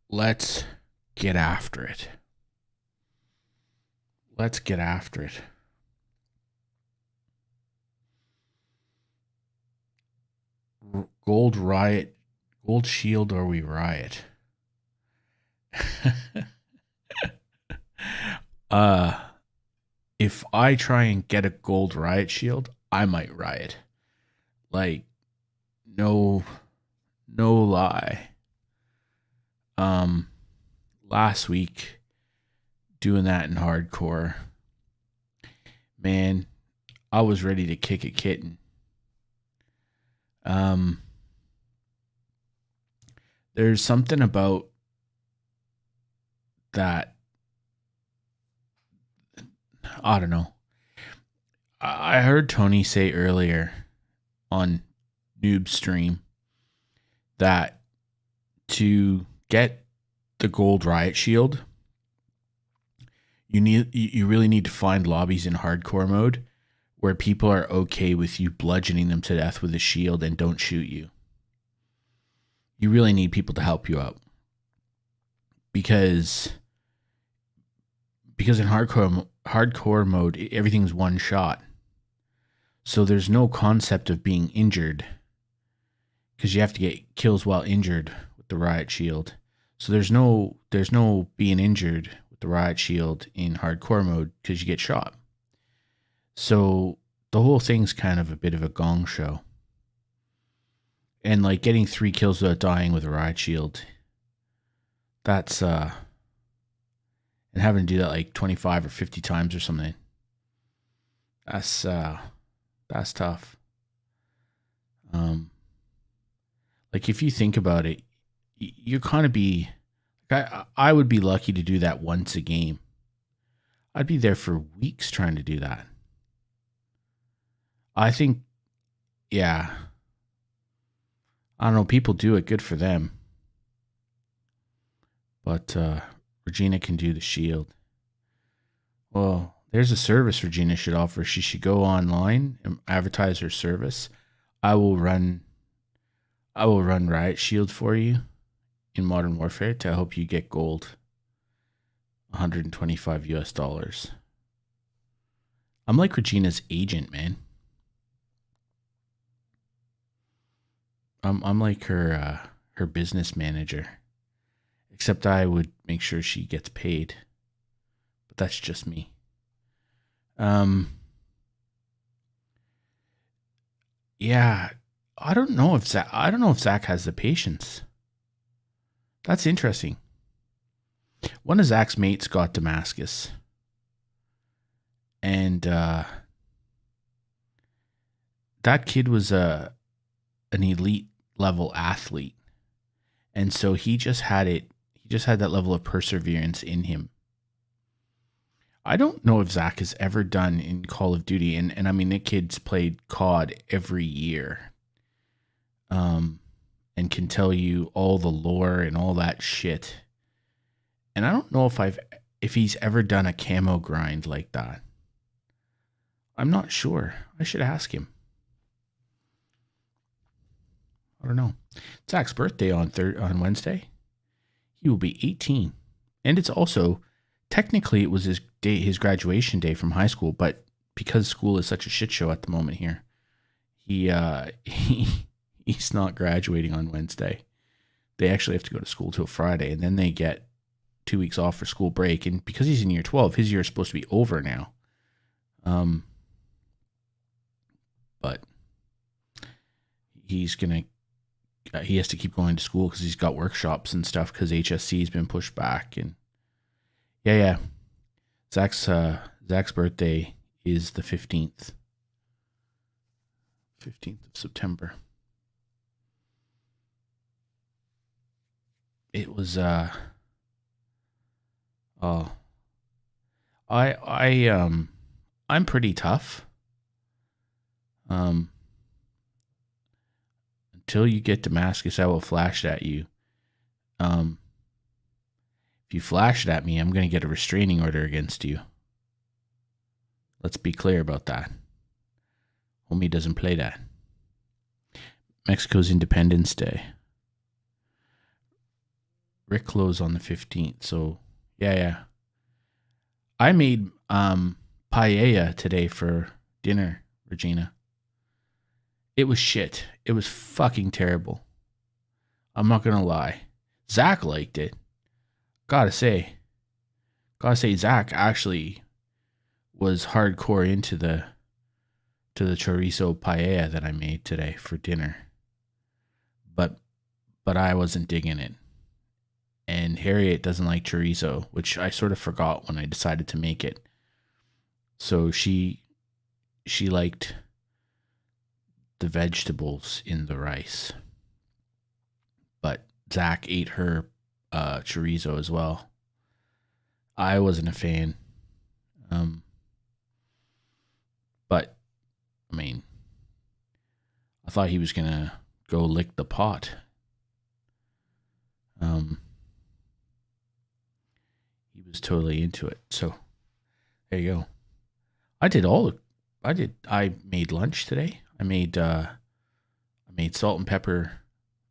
Let's get after it. Let's get after it. Gold Riot, Gold Shield, or we riot. uh, if I try and get a gold Riot Shield, I might riot. Like, no, no lie. Um, Last week, doing that in hardcore, man, I was ready to kick a kitten. Um, there's something about that. I don't know. I heard Tony say earlier on Noob Stream that to get the gold Riot Shield, you really need to find lobbies in hardcore mode where people are okay with you bludgeoning them to death with a shield and don't shoot you. You really need people to help you out. Because in hardcore mode, everything's one shot. So there's no concept of being injured, because you have to get kills while injured with the Riot Shield. So there's no being injured with the Riot Shield in hardcore mode because you get shot. So the whole thing's kind of a bit of a gong show. And like getting 3 kills without dying with a Riot Shield, that's and having to do that like 25 or 50 times or something. That's tough. Like if you think about it, you kind of be I would be lucky to do that once a game. I'd be there for weeks trying to do that. I think, yeah. I don't know, people do it, good for them. But Regina can do the shield. Well, there's a service Regina should offer. She should go online and advertise her service. I will run Riot Shield for you in Modern Warfare to help you get gold. $125 US. I'm like Regina's agent, man. I'm like her business manager. Except I would make sure she gets paid. But that's just me. Yeah, I don't know if Zach has the patience. That's interesting. One of Zach's mates got Damascus. And that kid was an elite level athlete. And so he just had that level of perseverance in him. I don't know if Zach has ever done in Call of Duty, and I mean, the kid's played COD every year, and can tell you all the lore and all that shit. And I don't know if he's ever done a camo grind like that. I'm not sure. I should ask him. I don't know. Zach's birthday on Wednesday. He will be 18, and it's also technically it was his graduation day from high school, but because school is such a shit show at the moment here, he's not graduating on Wednesday. They actually have to go to school till Friday, and then they get 2 weeks off for school break. And because he's in year 12, his year is supposed to be over now. But he has to keep going to school because he's got workshops and stuff because HSC has been pushed back. And yeah. Zach's birthday is the 15th. 15th of September. It was I'm pretty tough. Until you get Damascus, I will flash it at you. If you flash it at me, I'm going to get a restraining order against you. Let's be clear about that. Homie doesn't play that. Mexico's Independence Day. Rick closed on the 15th. So yeah. I made paella today for dinner, Regina. It was shit. It was fucking terrible. I'm not gonna lie. Zach liked it. Gotta say, Zach actually was hardcore into the chorizo paella that I made today for dinner. But I wasn't digging it. And Harriet doesn't like chorizo, which I sort of forgot when I decided to make it. So she liked the vegetables in the rice. But Zach ate her chorizo as well. I wasn't a fan. But I mean, I thought he was gonna go lick the pot. He was totally into it. So there you go. I made lunch today. I made salt and pepper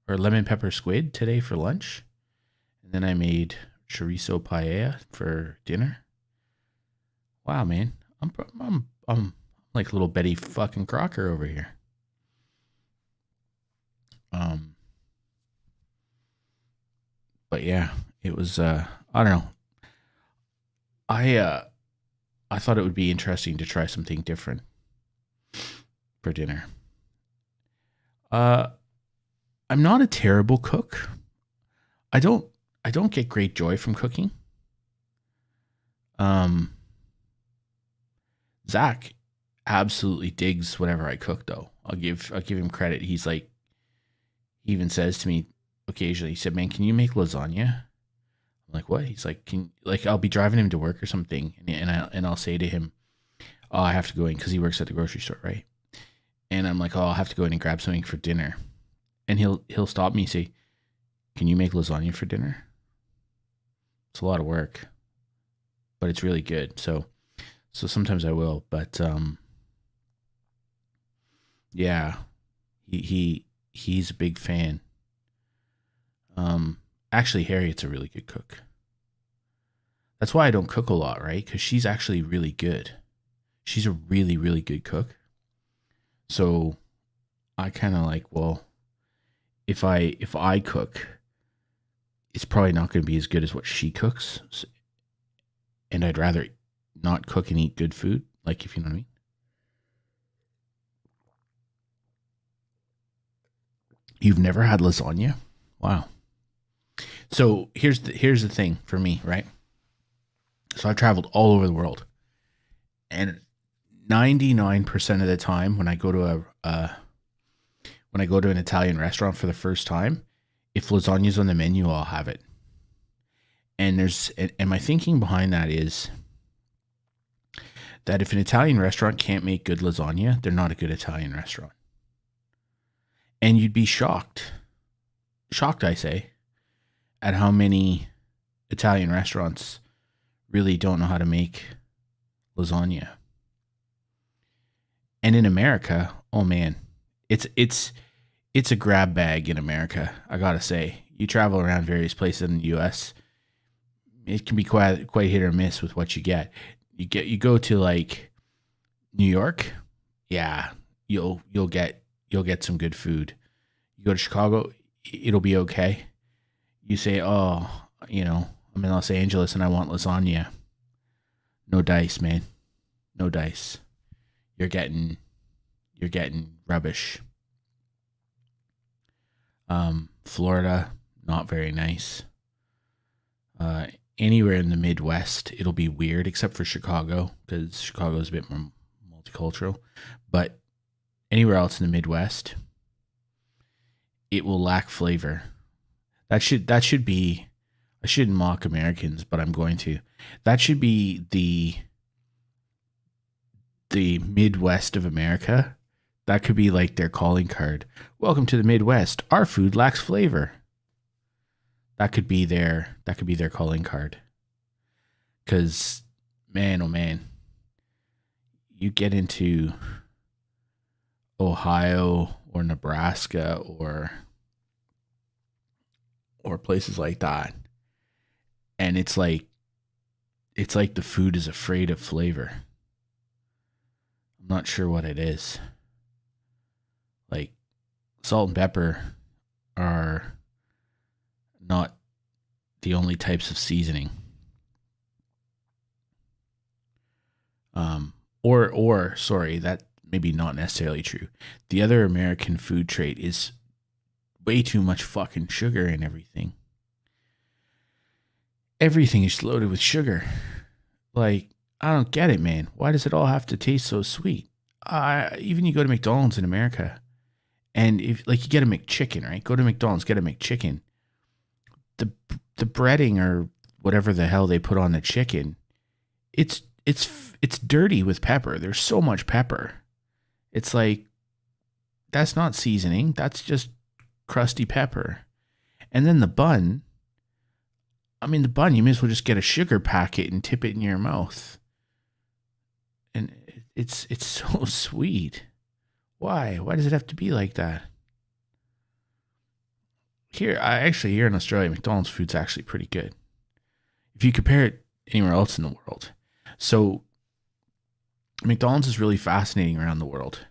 or lemon pepper squid today for lunch. And then I made chorizo paella for dinner. Wow, man. I'm like little Betty fucking Crocker over here. But yeah, it was I don't know. I thought it would be interesting to try something different for dinner. I'm not a terrible cook. I don't get great joy from cooking. Zach absolutely digs whatever I cook though. I'll give him credit. He's like, he even says to me occasionally, he said, "Man, can you make lasagna?" I'm like, "What?" He's like, I'll be driving him to work or something, and I'll say to him, "Oh, I have to go in," because he works at the grocery store, right? And I'm like, "Oh, I'll have to go in and grab something for dinner," and he'll stop me and say, "Can you make lasagna for dinner?" It's a lot of work, but it's really good. So sometimes I will, but yeah, he's a big fan. Actually, Harriet's a really good cook. That's why I don't cook a lot, right? Because she's actually really good. She's a really, really good cook. So I kind of like, well, if I cook, it's probably not going to be as good as what she cooks. And I'd rather not cook and eat good food, like, if you know what I mean. You've never had lasagna? Wow. So here's the thing for me, right? So I traveled all over the world, and 99% of the time when I go to an Italian restaurant for the first time, if lasagna's on the menu, I'll have it. And my thinking behind that is that if an Italian restaurant can't make good lasagna, they're not a good Italian restaurant. And you'd be shocked, I say, at how many Italian restaurants really don't know how to make lasagna. And in America, oh man, it's a grab bag in America. I gotta say, you travel around various places in the U.S., it can be quite hit or miss with what you get. You go to like New York, yeah, you'll get some good food. You go to Chicago, it'll be okay. You say, oh, I'm in Los Angeles and I want lasagna. No dice, man. No dice. You're getting rubbish. Florida, not very nice. Anywhere in the Midwest, it'll be weird, except for Chicago, because Chicago is a bit more multicultural. But anywhere else in the Midwest, it will lack flavor. That should be. I shouldn't mock Americans, but I'm going to. That should be the Midwest of America. That could be like their calling card. Welcome to the Midwest. Our food lacks flavor. That could be their calling card. Because, man, oh man, you get into Ohio or Nebraska or places like that, And it's like the food is afraid of flavor. I'm not sure what it is. Like salt and pepper are not the only types of seasoning. Or sorry, that maybe not necessarily true. The other American food trait is way too much fucking sugar in everything. Everything is loaded with sugar. Like, I don't get it, man. Why does it all have to taste so sweet? Even you go to McDonald's in America, and if like you get a McChicken, right? Go to McDonald's, get a McChicken. The breading or whatever the hell they put on the chicken, it's dirty with pepper. There's so much pepper. It's like that's not seasoning. That's just crusty pepper. And then the bun. I mean, the bun, you may as well just get a sugar packet and tip it in your mouth. And it's so sweet. Why? Why does it have to be like that? Here in Australia, McDonald's food's actually pretty good. If you compare it anywhere else in the world. So McDonald's is really fascinating around the world.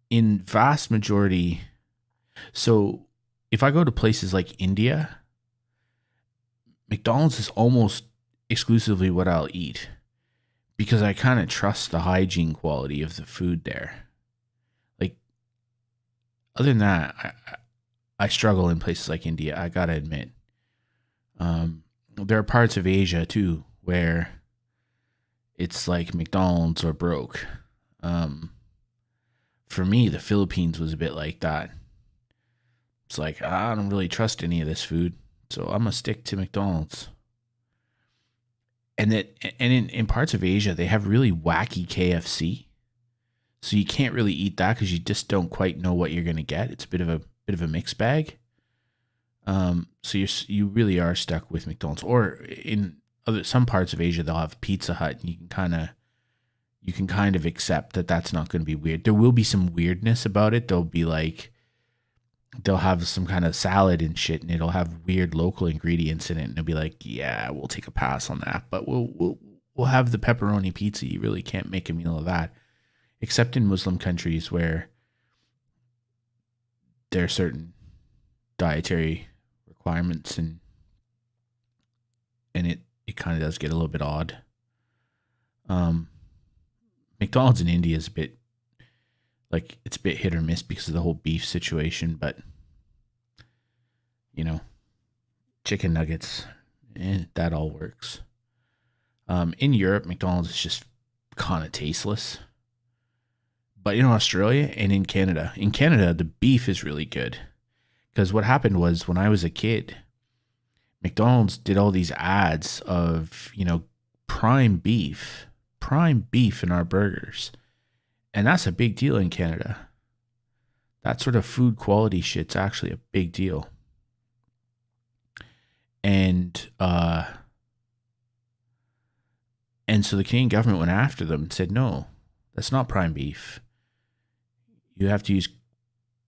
In vast majority, so if I go to places like India, McDonald's is almost exclusively what I'll eat because I kind of trust the hygiene quality of the food there. Like, other than that, I struggle in places like India, I gotta admit. There are parts of Asia too where it's like McDonald's or broke. For me, the Philippines was a bit like that. It's like, I don't really trust any of this food, so I'm gonna stick to McDonald's. And in parts of Asia, they have really wacky KFC, so you can't really eat that because you just don't quite know what you're gonna get. It's a bit of a mixed bag. So you really are stuck with McDonald's, or in some parts of Asia they'll have Pizza Hut, and you can kind of accept that that's not going to be weird. There will be some weirdness about it. They'll be like, they'll have some kind of salad and shit, and it'll have weird local ingredients in it, and they'll be like, yeah, we'll take a pass on that, but we'll have the pepperoni pizza. You really can't make a meal of that, except in Muslim countries where there are certain dietary requirements, and it kind of does get a little bit odd. McDonald's in India is a bit like, it's a bit hit or miss because of the whole beef situation, but you know, chicken nuggets, that all works. In Europe, McDonald's is just kind of tasteless. But in Australia and in Canada, the beef is really good. Because what happened was, when I was a kid, McDonald's did all these ads of, prime beef in our burgers. And that's a big deal in Canada. That sort of food quality shit's actually a big deal. And so the Canadian government went after them and said, no, that's not prime beef. You have to use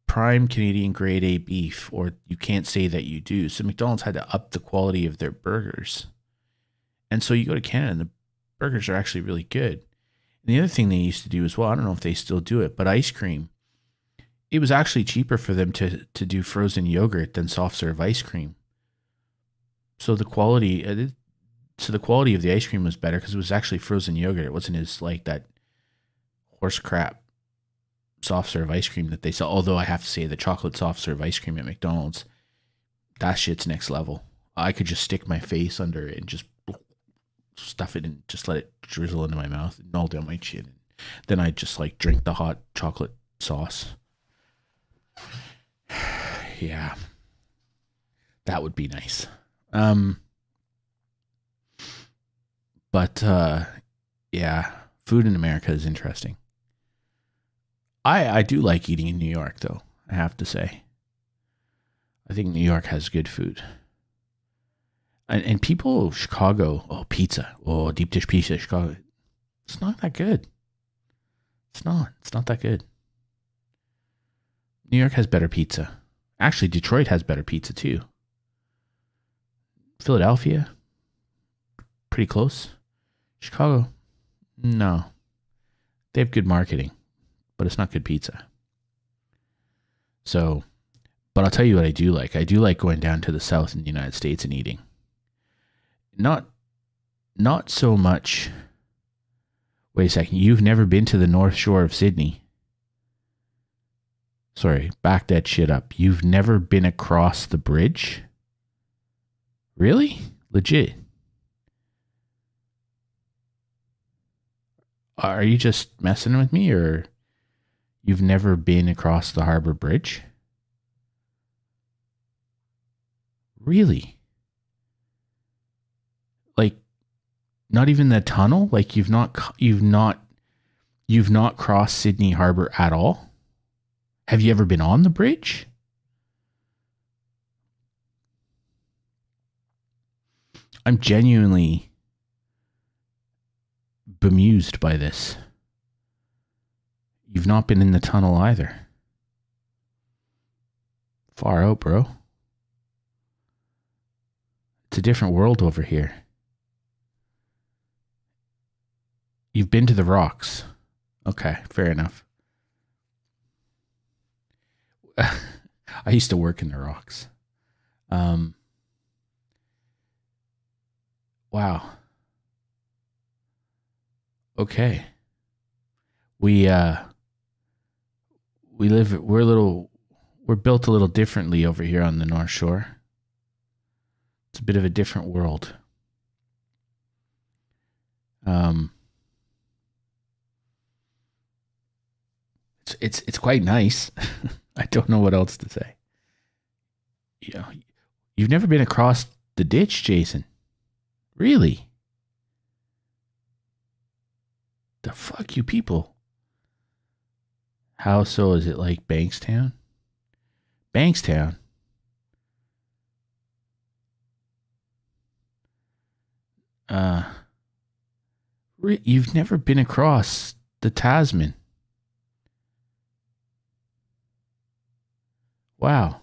prime Canadian grade A beef, or you can't say that you do. So McDonald's had to up the quality of their burgers. And so you go to Canada and the burgers are actually really good. And the other thing they used to do as well, I don't know if they still do it, but ice cream. It was actually cheaper for them to do frozen yogurt than soft serve ice cream. So the quality of the ice cream was better because it was actually frozen yogurt. It wasn't as like that horse crap soft serve ice cream that they sell. Although I have to say, the chocolate soft serve ice cream at McDonald's, that shit's next level. I could just stick my face under it and just stuff it and just let it drizzle into my mouth and all down my chin. Then I just like drink the hot chocolate sauce. Yeah, that would be nice. But yeah, food in America is interesting. I do like eating in New York, though, I have to say. I think New York has good food. And people, Chicago, pizza, deep dish pizza, Chicago. It's not that good. It's not that good. New York has better pizza. Actually, Detroit has better pizza, too. Philadelphia, pretty close. Chicago, no. They have good marketing, but it's not good pizza. So, but I'll tell you what I do like. I do like going down to the south in the United States and eating. Not so much. Wait a second. You've never been to the North Shore of Sydney? Sorry, back that shit up. You've never been across the bridge? Really? Legit? Are you just messing with me, or you've never been across the Harbor Bridge? Really? Like, not even the tunnel? Like, you've not crossed Sydney Harbor at all? Have you ever been on the bridge? I'm genuinely bemused by this. You've not been in the tunnel either. Far out, bro. It's a different world over here. You've been to the rocks. Okay, fair enough. I used to work in the rocks. Wow. Okay. We're built a little differently over here on the North Shore. It's a bit of a different world. It's quite nice. I don't know what else to say. You know, you've never been across the ditch, Jason. Really? The fuck, you people? How so? Is it like Bankstown? Bankstown? You've never been across the Tasman? Wow.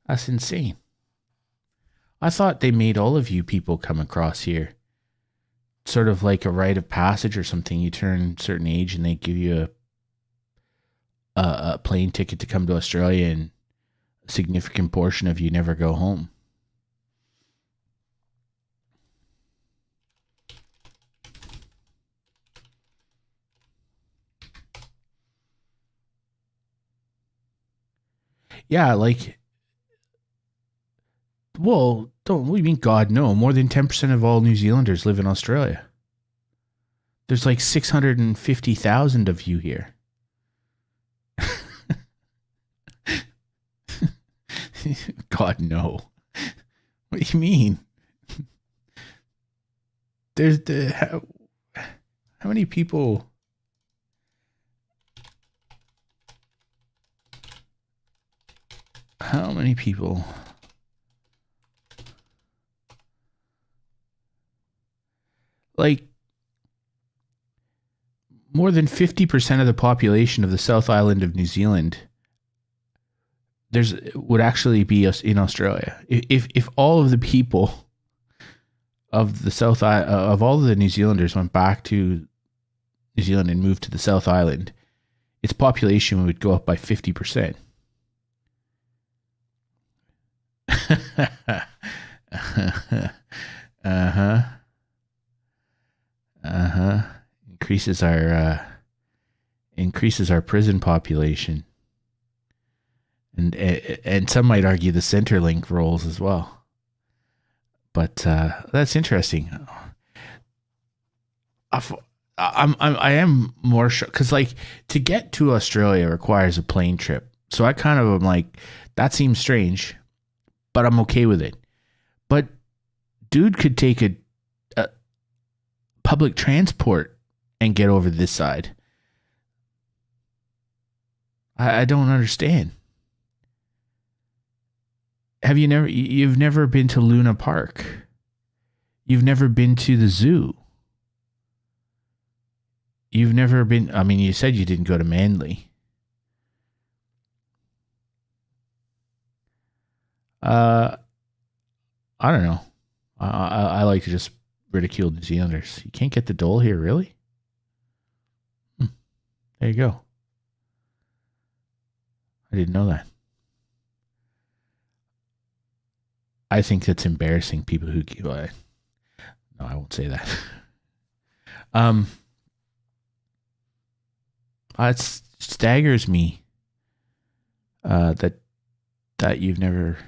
That's insane. I thought they made all of you people come across here. Sort of like a rite of passage or something. You turn a certain age and they give you a plane ticket to come to Australia, and a significant portion of you never go home. Yeah, like, well, what do you mean, God, no? More than 10% of all New Zealanders live in Australia. There's like 650,000 of you here. God, no. What do you mean? There's how many people? How many people? Like, more than 50% of the population of the South Island of New Zealand would actually be in Australia. If all of the people of the South of all of the New Zealanders went back to New Zealand and moved to the South Island, its population would go up by 50%. Increases our prison population, and some might argue the Centrelink roles as well. But that's interesting. I am more sure because, like, to get to Australia requires a plane trip. So I kind of am like, that seems strange, but I'm okay with it. But dude could take a public transport and get over this side. I don't understand. You've never been to Luna Park? You've never been to the zoo? You've never been, I mean, you said you didn't go to Manly. I don't know. I like to just ridicule New Zealanders. You can't get the dole here, really? There you go. I didn't know that. I think that's embarrassing. People who no, I won't say that. It staggers me that you've never.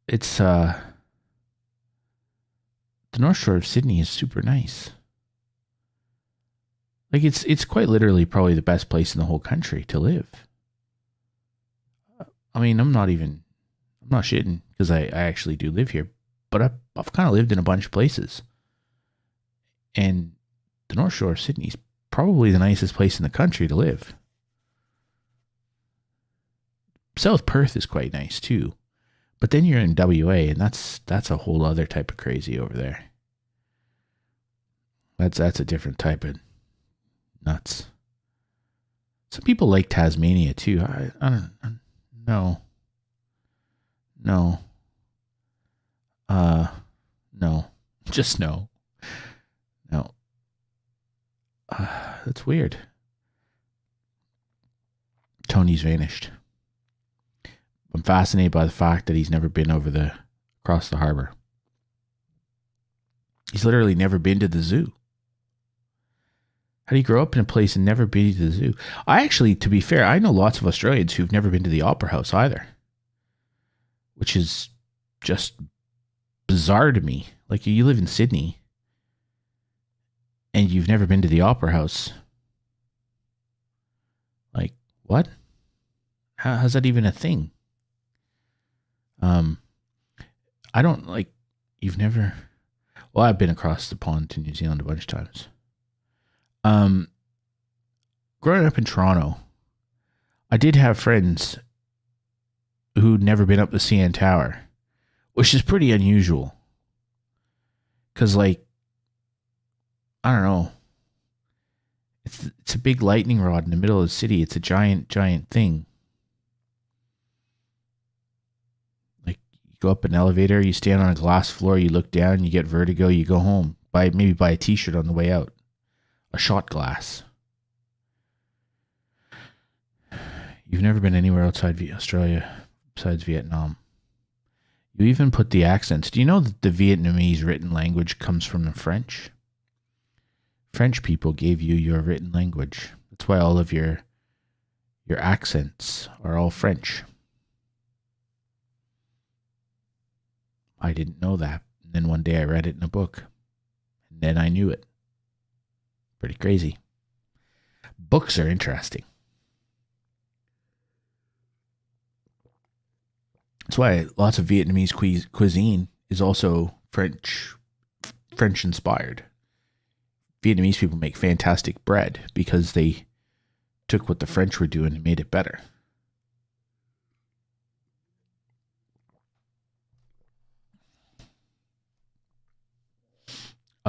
It's the North Shore of Sydney is super nice. Like it's quite literally probably the best place in the whole country to live. I mean, I'm not shitting because I actually do live here, but I've kind of lived in a bunch of places, and the North Shore of Sydney is probably the nicest place in the country to live. South Perth is quite nice too, but then you're in WA, and that's a whole other type of crazy over there. That's a different type of nuts. Some people like Tasmania too. I don't know. No. No. Just no. No. That's weird. Tony's vanished. I'm fascinated by the fact that he's never been across the harbor. He's literally never been to the zoo. How do you grow up in a place and never be to the zoo? I actually, to be fair, I know lots of Australians who've never been to the Opera House either, which is just bizarre to me. Like, you live in Sydney and you've never been to the Opera House. Like, what? How's that even a thing? I don't like, you've never, well, I've been across the pond to New Zealand a bunch of times. Growing up in Toronto, I did have friends who'd never been up the CN Tower, which is pretty unusual. Cause like, I don't know, it's a big lightning rod in the middle of the city. It's a giant thing. Like, you go up an elevator, you stand on a glass floor, you look down, you get vertigo, you go home. Maybe buy a t-shirt on the way out. A shot glass. You've never been anywhere outside Australia besides Vietnam. You even put the accents. Do you know that the Vietnamese written language comes from the French? French people gave you your written language. That's why all of your accents are all French. I didn't know that. And then one day I read it in a book. And then I knew it. Pretty crazy. Books are interesting. That's why lots of Vietnamese cuisine is also French inspired. Vietnamese people make fantastic bread because they took what the French were doing and made it better.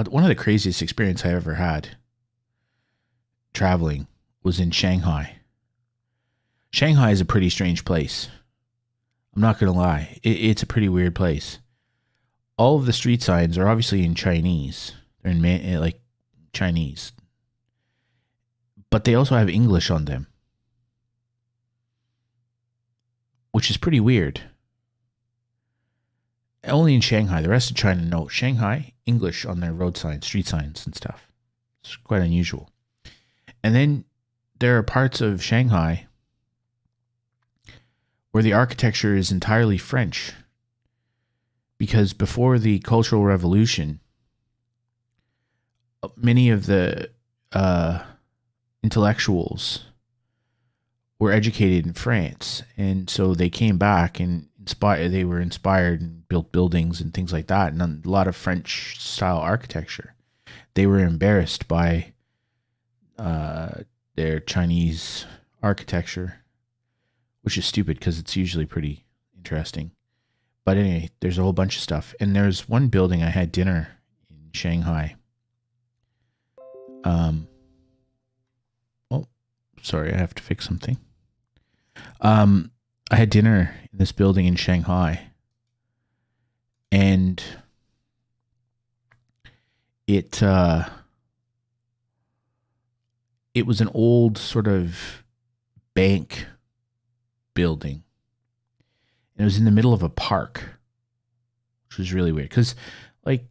One of the craziest experiences I ever had traveling was in Shanghai. Shanghai is a pretty strange place. I'm not going to lie. It's a pretty weird place. All of the street signs are obviously in Chinese. They're in like Chinese. But they also have English on them, which is pretty weird. Only in Shanghai. The rest of China, no. Shanghai, English on their road signs, street signs and stuff. It's quite unusual. And then there are parts of Shanghai where the architecture is entirely French. Because before the Cultural Revolution, many of the intellectuals were educated in France. And so they came back and they were inspired and built buildings and things like that. And a lot of French style architecture. They were embarrassed by their Chinese architecture, which is stupid because it's usually pretty interesting. But anyway, there's a whole bunch of stuff. And there's one building I had dinner in Shanghai. Oh, sorry, I have to fix something. I had dinner in this building in Shanghai. And it it was an old sort of bank building, and it was in the middle of a park, which was really weird. Because, like,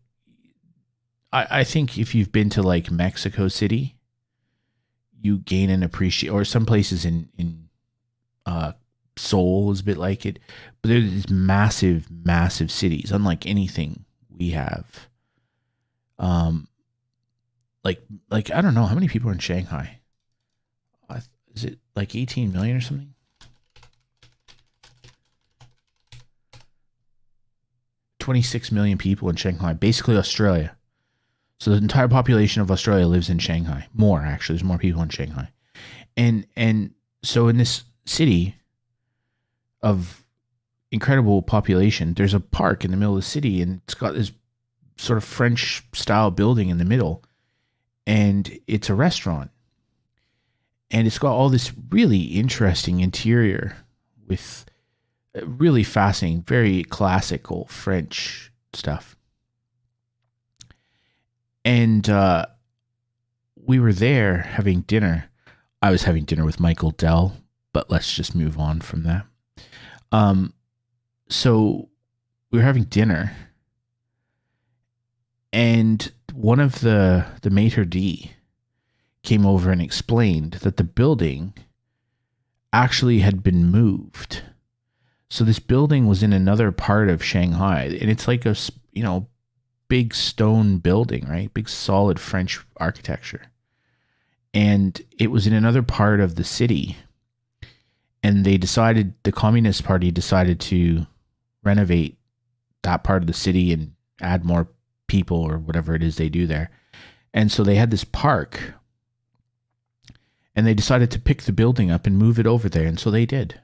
I think if you've been to like Mexico City, you gain an appreciation, or some places in Seoul is a bit like it, but there's these massive cities, unlike anything we have. Like I don't know how many people are in Shanghai. Is it like 18 million or something? 26 million people in Shanghai, basically Australia. So the entire population of Australia lives in Shanghai. More, actually, there's more people in Shanghai. And so in this city of incredible population, there's a park in the middle of the city, and it's got this sort of French style building in the middle, and it's a restaurant. And it's got all this really interesting interior with really fascinating, very classical French stuff. And we were there having dinner. I was having dinner with Michael Dell, but let's just move on from that. So we were having dinner, and one of the maitre d' came over and explained that the building actually had been moved. So this building was in another part of Shanghai, and it's like a, big stone building, right? Big solid French architecture. And it was in another part of the city. And the Communist Party decided to renovate that part of the city and add more people or whatever it is they do there. And so they had this park, and they decided to pick the building up and move it over there. And so they did.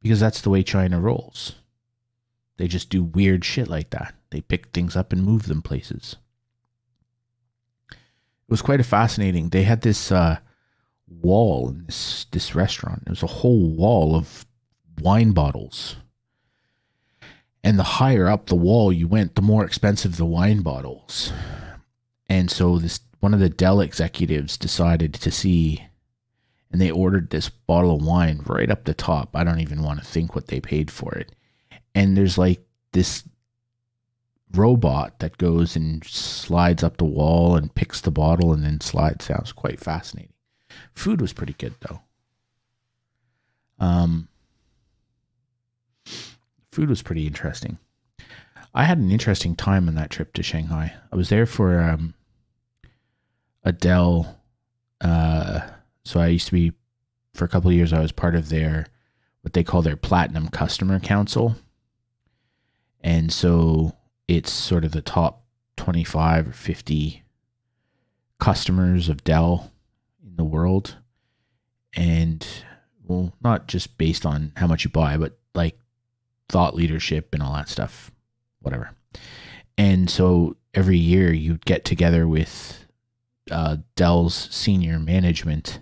Because that's the way China rolls. They just do weird shit like that. They pick things up and move them places. It was quite fascinating. They had this wall in this restaurant. It was a whole wall of wine bottles. And the higher up the wall you went, the more expensive the wine bottles. And so one of the Dell executives decided to see, and they ordered this bottle of wine right up the top. I don't even want to think what they paid for it. And there's like this robot that goes and slides up the wall and picks the bottle and then slides down. It's quite fascinating. Food was pretty good though. Food was pretty interesting. I had an interesting time on that trip to Shanghai. I was there for a Dell. So I used to be, for a couple of years, I was part of what they call their Platinum Customer Council. And so it's sort of the top 25 or 50 customers of Dell in the world. And, well, not just based on how much you buy, but like thought leadership and all that stuff, whatever. And so every year you'd get together with Dell's senior management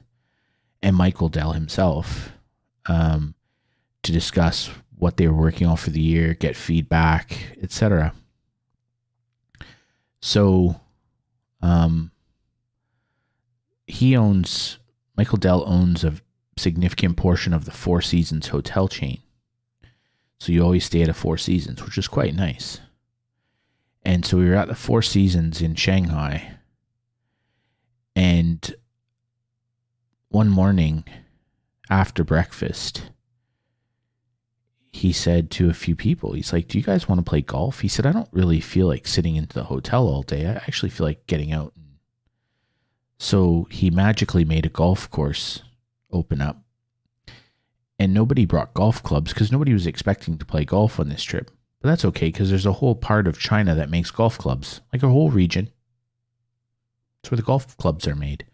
and Michael Dell himself to discuss what they were working on for the year, get feedback, etc. So Michael Dell owns a significant portion of the Four Seasons hotel chain. So you always stay at a Four Seasons, which is quite nice. And so we were at the Four Seasons in Shanghai. And one morning after breakfast, he said to a few people, he's like, "Do you guys want to play golf?" He said, "I don't really feel like sitting in the hotel all day. I actually feel like getting out." So he magically made a golf course open up. And nobody brought golf clubs because nobody was expecting to play golf on this trip. But that's okay because there's a whole part of China that makes golf clubs, like a whole region. That's where the golf clubs are made.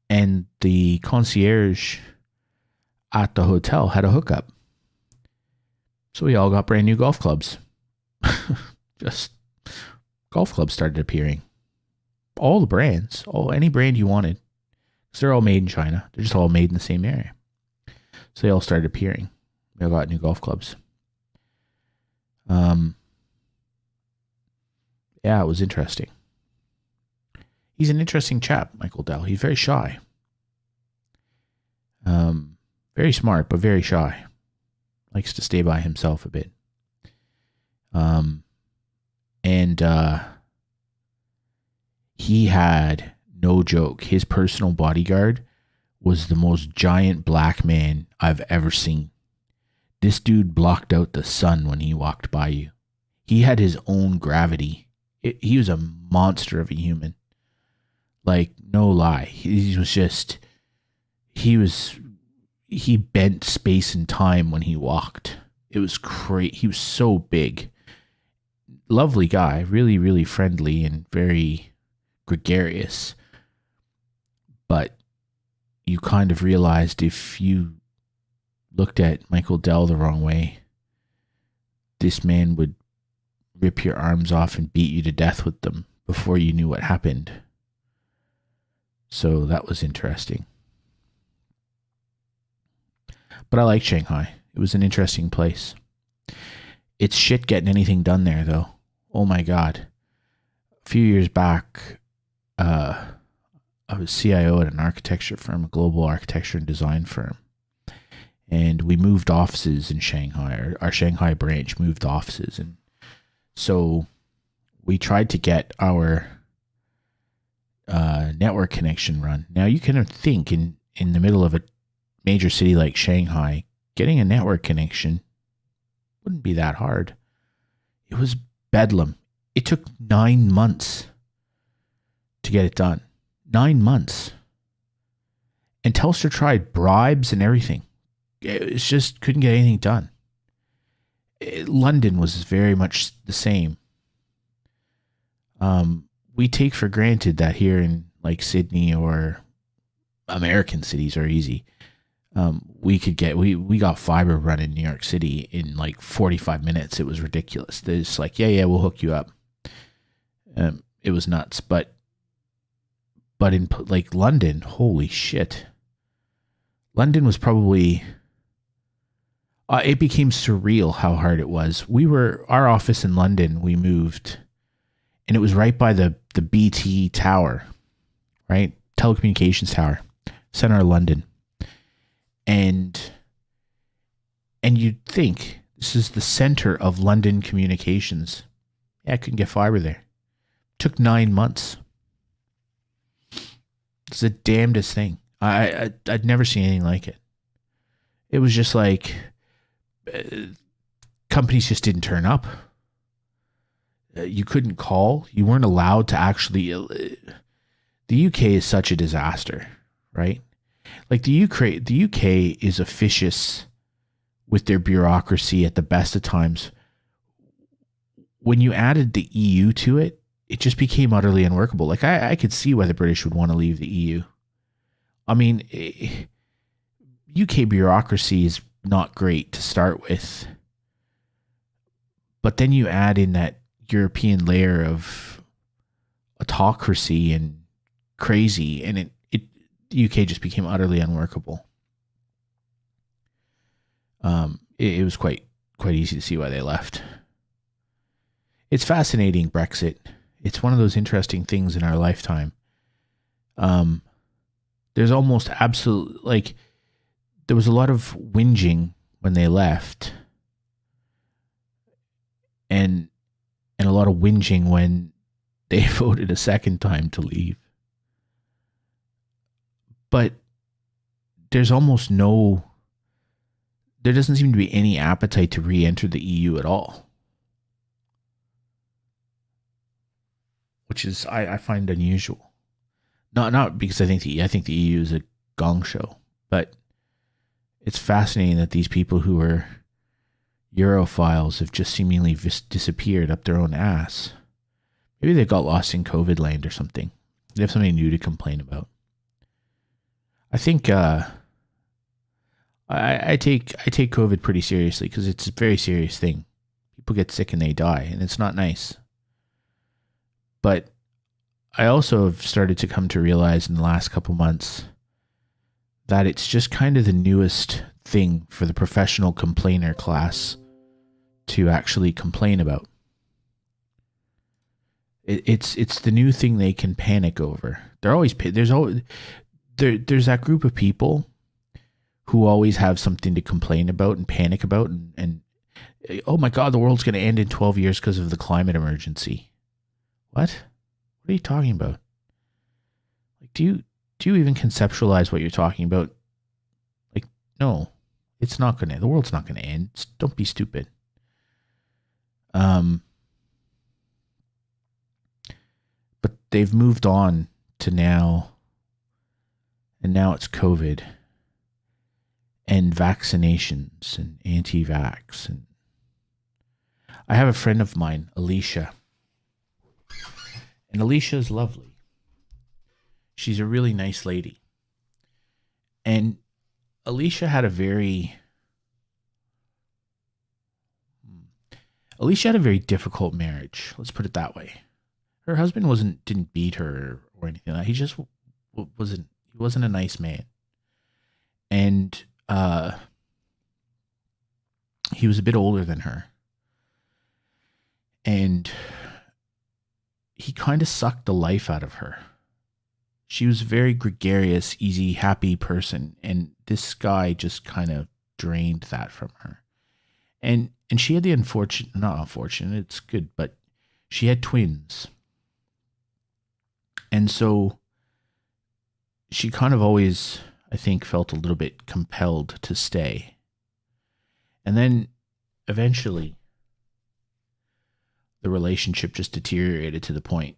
And the concierge at the hotel had a hookup. So we all got brand new golf clubs. Just golf clubs started appearing. All the brands, any brand you wanted. Because they're all made in China. They're just all made in the same area. So they all started appearing. We all got new golf clubs. Yeah, it was interesting. He's an interesting chap, Michael Dell. He's very shy. Very smart, but very shy. Likes to stay by himself a bit. He had, no joke, his personal bodyguard was the most giant black man I've ever seen. This dude blocked out the sun when he walked by you. He had his own gravity. He was a monster of a human. Like, no lie. He bent space and time when he walked. It was crazy. He was so big. Lovely guy. Really, really friendly and very gregarious. But you kind of realized if you looked at Michael Dell the wrong way, this man would rip your arms off and beat you to death with them before you knew what happened. So that was interesting. But I liked Shanghai. It was an interesting place. It's shit getting anything done there, though. Oh my God. A few years back, I was CIO at an architecture firm, a global architecture and design firm. And we moved offices in Shanghai. Our Shanghai branch moved offices. And so we tried to get our network connection run. Now you can think in the middle of a major city like Shanghai, getting a network connection wouldn't be that hard. It was bedlam. It took 9 months to get it done. 9 months. And Telstra tried bribes and everything. It just couldn't get anything done. London was very much the same. We take for granted that here in like Sydney or American cities are easy. We got fiber run in New York City in like 45 minutes. It was ridiculous. They're just like, yeah, we'll hook you up. It was nuts. But in like London, holy shit. London was probably, it became surreal how hard it was. Our office in London, we moved, and it was right by the BT tower, right? Telecommunications tower, center of London. And you'd think this is the center of London communications. Yeah, I couldn't get fiber there. Took 9 months. It's the damnedest thing. I'd never seen anything like it. It was just like companies just didn't turn up. You couldn't call. You weren't allowed to actually. The UK is such a disaster, right? Like the UK is officious with their bureaucracy at the best of times. When you added the EU to it, it just became utterly unworkable. Like I could see why the British would want to leave the EU. I mean, UK bureaucracy is not great to start with. But then you add in that European layer of autocracy and crazy, and the UK just became utterly unworkable. It was quite easy to see why they left. It's fascinating, Brexit. It's one of those interesting things in our lifetime. There's almost absolute, like, there was a lot of whinging when they left, and a lot of whinging when they voted a second time to leave. But there's almost there doesn't seem to be any appetite to re-enter the EU at all. Which is, I find unusual. Not because I think the EU is a gong show, but it's fascinating that these people who are Europhiles have just seemingly disappeared up their own ass. Maybe they got lost in COVID land or something. They have something new to complain about. I think I take COVID pretty seriously because it's a very serious thing. People get sick and they die, and it's not nice. But I also have started to come to realize in the last couple months that it's just kind of the newest thing for the professional complainer class to actually complain about. It's the new thing they can panic over. There's that group of people who always have something to complain about and panic about, and oh my god, the world's going to end in 12 years because of the climate emergency. What are you talking about? Like, do you even conceptualize what you're talking about? Like, no, it's not going to. The world's not going to end. Don't be stupid. But they've moved on to now, and now it's COVID and vaccinations and anti-vax. And I have a friend of mine, Alicia, and Alicia is lovely. She's a really nice lady. And Alicia had a very difficult marriage. Let's put it that way. Her husband didn't beat her or anything like that. He just wasn't a nice man. And he was a bit older than her. And he kind of sucked the life out of her. She was a very gregarious, easy, happy person, and this guy just kind of drained that from her. And she had the not unfortunate, it's good, but she had twins. And so she kind of always, I think, felt a little bit compelled to stay. And then eventually the relationship just deteriorated to the point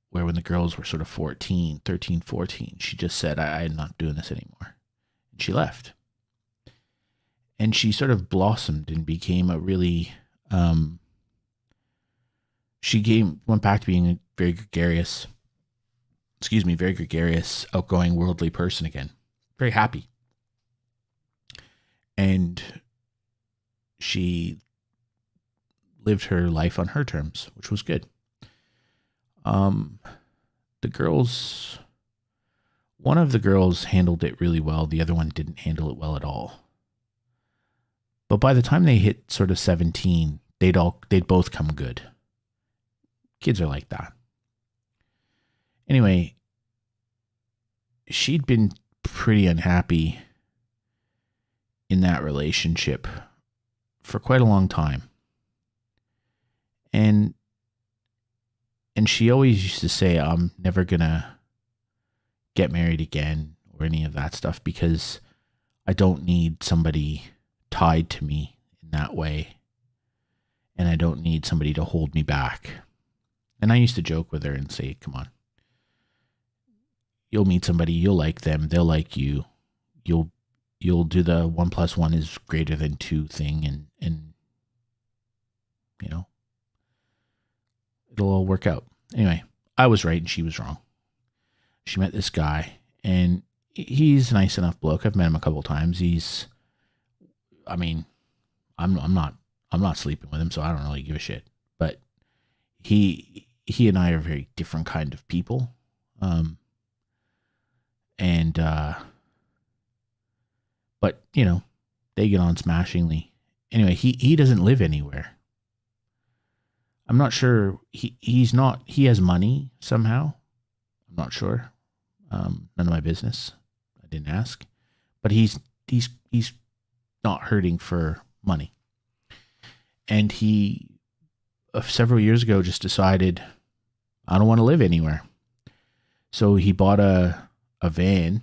where when the girls were sort of 13, 14, she just said, I'm not doing this anymore. And she left. And she sort of blossomed and became a really, went back to being a very gregarious, outgoing, worldly person again. Very happy. And she lived her life on her terms, which was good. One of the girls handled it really well. The other one didn't handle it well at all. But by the time they hit sort of 17, they'd both come good. Kids are like that. Anyway, she'd been pretty unhappy in that relationship for quite a long time. And she always used to say, I'm never going to get married again or any of that stuff because I don't need somebody tied to me in that way. And I don't need somebody to hold me back. And I used to joke with her and say, come on, you'll meet somebody, you'll like them, they'll like you. You'll do the 1 + 1 is greater than 2 thing and you know, it'll all work out. Anyway, I was right and she was wrong. She met this guy and he's a nice enough bloke. I've met him a couple of times. I'm not sleeping with him, so I don't really give a shit. But he and I are very different kind of people. But you know, they get on smashingly. Anyway, he doesn't live anywhere. I'm not sure. He has money somehow. I'm not sure. None of my business. I didn't ask. But he's not hurting for money. And he several years ago just decided, I don't want to live anywhere. So he bought a van,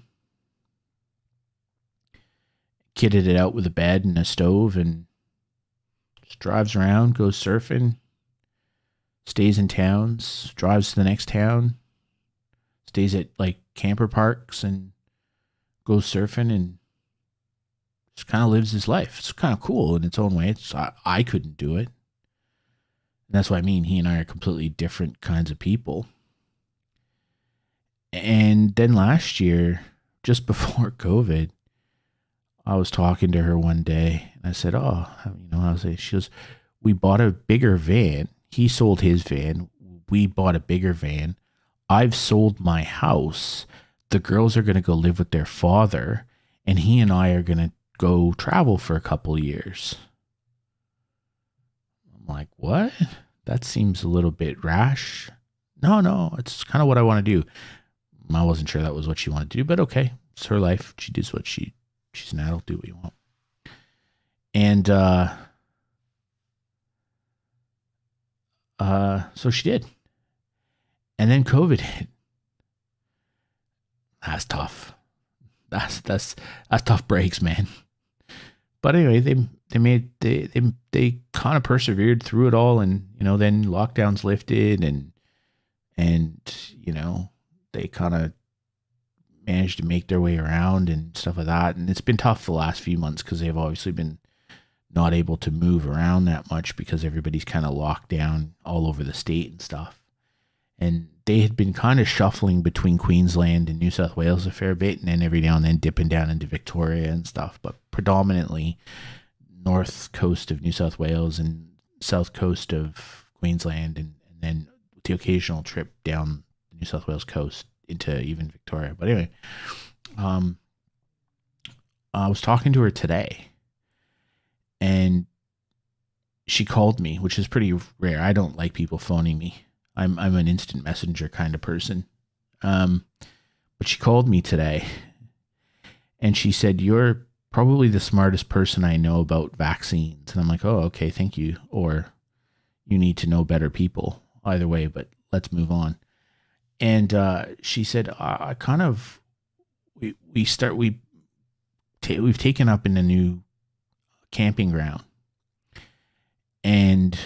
kitted it out with a bed and a stove, and just drives around, goes surfing, stays in towns, drives to the next town, stays at like camper parks and goes surfing and just kind of lives his life. It's kind of cool in its own way. I couldn't do it. And that's what I mean. He and I are completely different kinds of people. And then last year, just before COVID, I was talking to her one day and I said, she goes, we bought a bigger van. He sold his van. We bought a bigger van. I've sold my house. The girls are going to go live with their father and he and I are going to go travel for a couple years. I'm like, what? that seems a little bit rash. No, it's kind of what I want to do. I wasn't sure that was what she wanted to do, but okay, it's her life. She does what she's an adult, do what you want. And so she did. And then COVID hit. That's tough. That's tough breaks, man. But anyway, they kind of persevered through it all, and then lockdowns lifted, and they kind of managed to make their way around and stuff like that. And it's been tough the last few months because they've obviously been not able to move around that much because everybody's kind of locked down all over the state and stuff. And they had been kind of shuffling between Queensland and New South Wales a fair bit, and then every now and then dipping down into Victoria and stuff, but predominantly north coast of New South Wales and south coast of Queensland, and then the occasional trip down the New South Wales coast into even Victoria. But anyway, I was talking to her today, and she called me, which is pretty rare. I don't like people phoning me. I'm an instant messenger kind of person. But she called me today, and she said, "You're probably the smartest person I know about vaccines." And I'm like, "Oh, okay, thank you." Or, "You need to know better people." Either way, but let's move on. And she said, "I kind of we've taken up in a new camping ground, and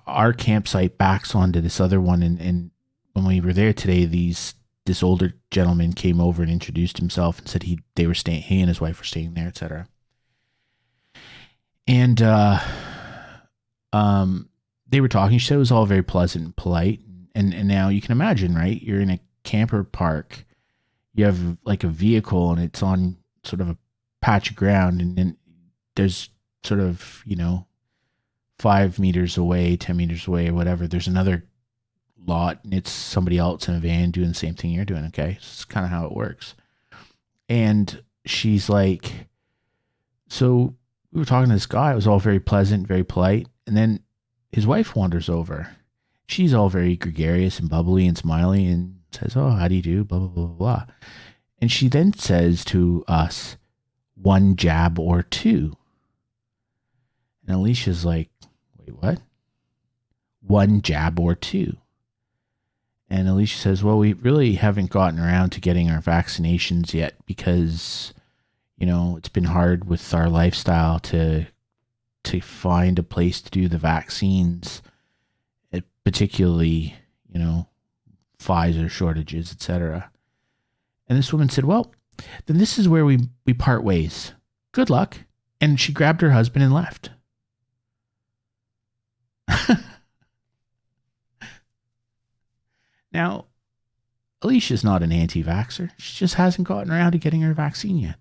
our campsite backs onto this other one, and when we were there today, this older gentleman came over and introduced himself and said he and his wife were staying there, etc. And they were talking. She said it was all very pleasant and polite. And now you can imagine, right? You're in a camper park. You have like a vehicle, and it's on sort of a patch of ground, and then there's sort of 5 meters away, 10 meters away, or whatever, there's another lot, and it's somebody else in a van doing the same thing you're doing. Okay, so it's kind of how it works. And she's like, so we were talking to this guy. It was all very pleasant, very polite, and then his wife wanders over. She's all very gregarious and bubbly and smiley, and says, "Oh, how do you do?" Blah blah blah blah. And she then says to us, "1 jab or 2." And Alicia's like, "Wait, what? 1 jab or 2?" And Alicia says, "Well, we really haven't gotten around to getting our vaccinations yet because, it's been hard with our lifestyle to find a place to do the vaccines, particularly, Pfizer shortages, etc." And this woman said, "Well, then this is where we part ways. Good luck." And she grabbed her husband and left. Now, Alicia's not an anti-vaxxer. She just hasn't gotten around to getting her vaccine yet.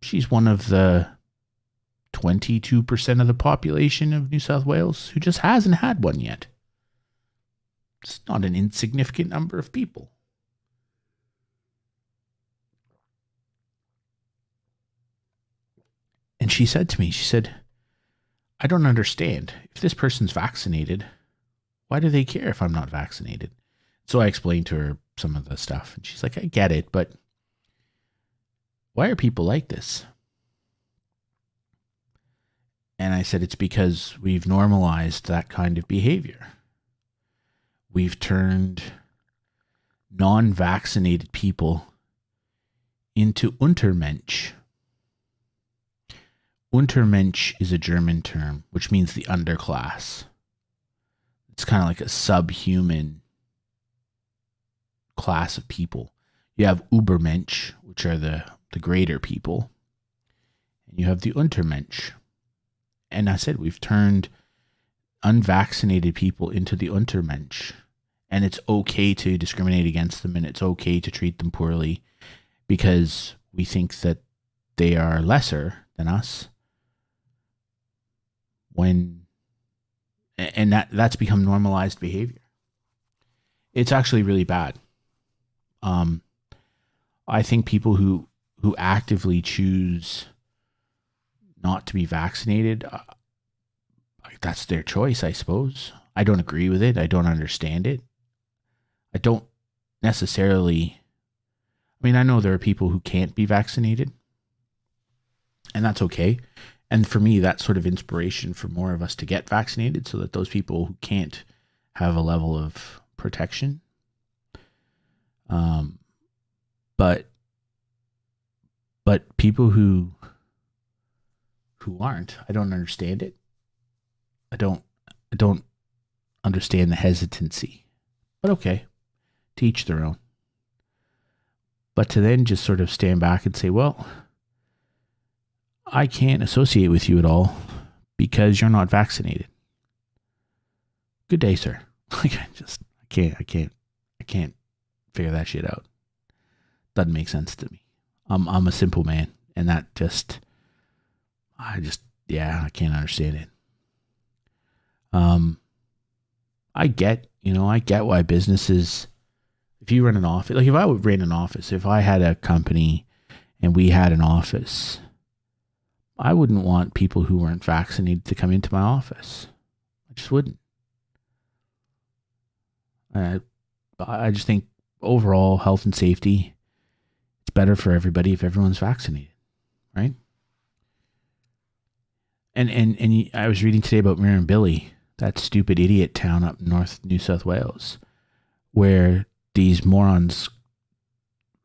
She's one of the 22% of the population of New South Wales who just hasn't had one yet. It's not an insignificant number of people. And she said to me, "I don't understand. If this person's vaccinated, why do they care if I'm not vaccinated?" So I explained to her some of the stuff, and she's like, "I get it, but why are people like this?" And I said, "It's because we've normalized that kind of behavior. We've turned non-vaccinated people into Untermensch." Untermensch is a German term, which means the underclass. It's kind of like a subhuman class of people. You have Übermensch, which are the greater people, and you have the Untermensch. And I said, we've turned unvaccinated people into the Untermensch, and it's okay to discriminate against them, and it's okay to treat them poorly because we think that they are lesser than us. And that's become normalized behavior. It's actually really bad. I think people who actively choose not to be vaccinated, that's their choice, I suppose. I don't agree with it. I don't understand it. I don't necessarily. I mean, I know there are people who can't be vaccinated, and that's okay. And for me, that's sort of inspiration for more of us to get vaccinated so that those people who can't have a level of protection. But people who aren't, I don't understand it. I don't understand the hesitancy. But okay, to each their own. But to then just sort of stand back and say, well, I can't associate with you at all because you're not vaccinated. Good day, sir. Like, I can't figure that shit out. Doesn't make sense to me. I'm a simple man, and that I can't understand it. I get why businesses, if you run an office, like if I ran an office, if I had a company and we had an office, I wouldn't want people who weren't vaccinated to come into my office. I just wouldn't. I just think overall health and safety, it's better for everybody if everyone's vaccinated, right? And I was reading today about Mirranbilly, that stupid idiot town up north New South Wales, where these morons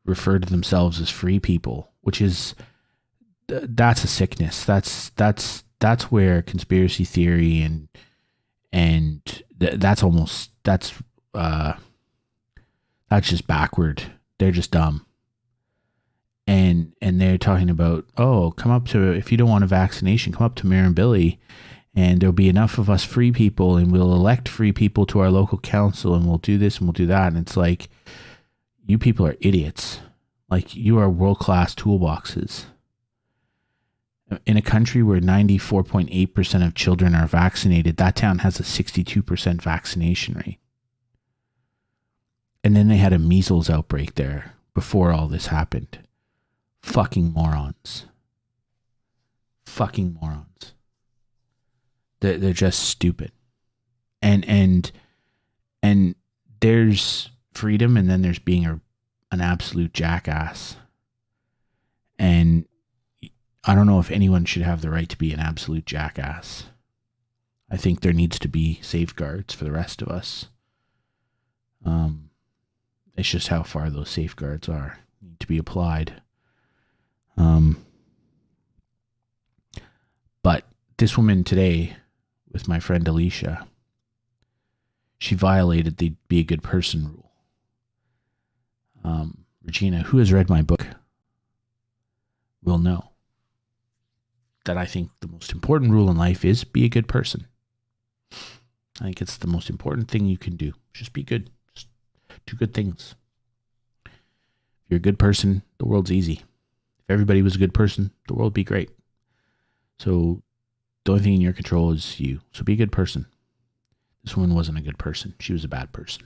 refer to themselves as free people, which is, that's a sickness. That's where conspiracy theory that's just backward. They're just dumb. And they're talking about, if you don't want a vaccination, come up to Mirranbilly and there'll be enough of us free people and we'll elect free people to our local council and we'll do this and we'll do that. And it's like, you people are idiots. Like, you are world-class toolboxes. In a country where 94.8% of children are vaccinated, that town has a 62% vaccination rate. And then they had a measles outbreak there before all this happened. Fucking morons. Fucking morons. They're just stupid. And there's freedom, and then there's being an absolute jackass. And I don't know if anyone should have the right to be an absolute jackass. I think there needs to be safeguards for the rest of us. It's just how far those safeguards need to be applied. But this woman today, with my friend Alicia, she violated the be a good person rule. Regina, who has read my book, will know that I think the most important rule in life is be a good person. I think it's the most important thing you can do. Just be good. Just do good things. If you're a good person, the world's easy. If everybody was a good person, the world would be great. So the only thing in your control is you. So be a good person. This woman wasn't a good person. She was a bad person.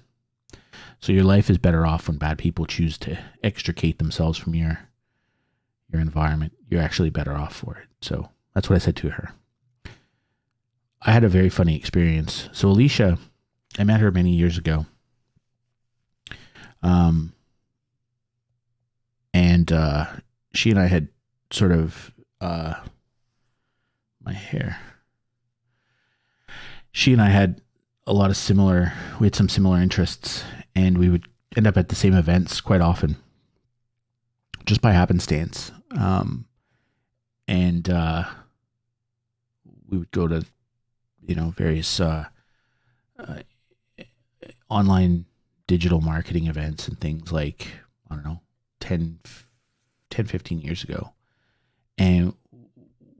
So your life is better off when bad people choose to extricate themselves from your environment. You're actually better off for it. So that's what I said to her. I had a very funny experience. So Alicia, I met her many years ago. She and I had sort of, my hair. She and I had we had some similar interests, and we would end up at the same events quite often, just by happenstance. We would go to, various online digital marketing events and things like, I don't know, 10, 15 years ago. And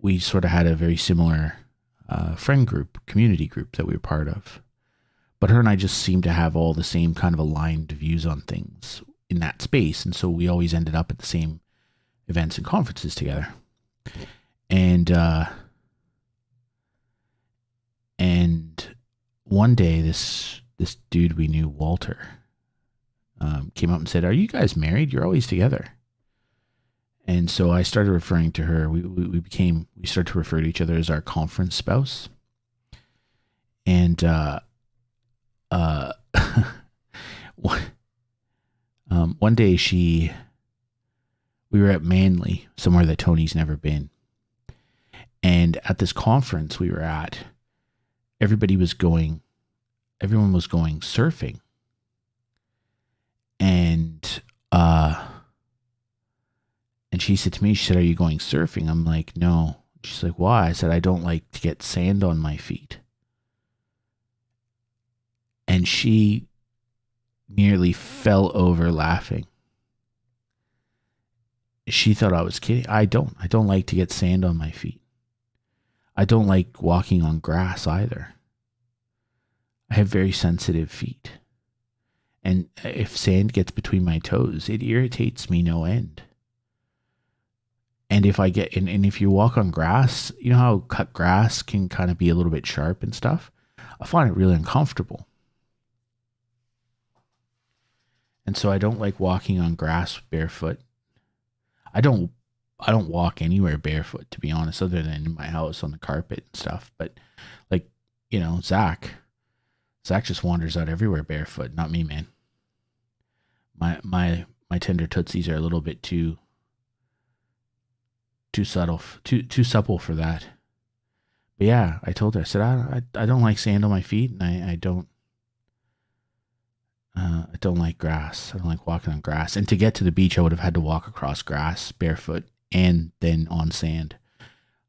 we sort of had a very similar friend group, community group that we were part of. But her and I just seemed to have all the same kind of aligned views on things in that space. And so we always ended up at the same events and conferences together. And one day this dude we knew, Walter, came up and said, "Are you guys married? You're always together." And so I started referring to her. We started to refer to each other as our conference spouse. And uh, one day we were at Manly, somewhere that Tony's never been. And at this conference we were at, everyone was going surfing. And she said to me, she said, "Are you going surfing?" I'm like, "No." She's like, "Why?" I said, "I don't like to get sand on my feet." And she nearly fell over laughing. She thought I was kidding. I don't like to get sand on my feet. I don't like walking on grass either. I have very sensitive feet. And if sand gets between my toes, it irritates me no end. And if I get and if you walk on grass, you know how cut grass can kind of be a little bit sharp and stuff? I find it really uncomfortable. And so I don't like walking on grass barefoot. I don't walk anywhere barefoot, to be honest, other than in my house on the carpet and stuff. But like, you know, Zach just wanders out everywhere barefoot. Not me, man. My tender tootsies are a little bit too subtle, too supple for that. But yeah, I told her, I said, I don't like sand on my feet, and I don't like grass. I don't like walking on grass. And to get to the beach, I would have had to walk across grass barefoot and then on sand.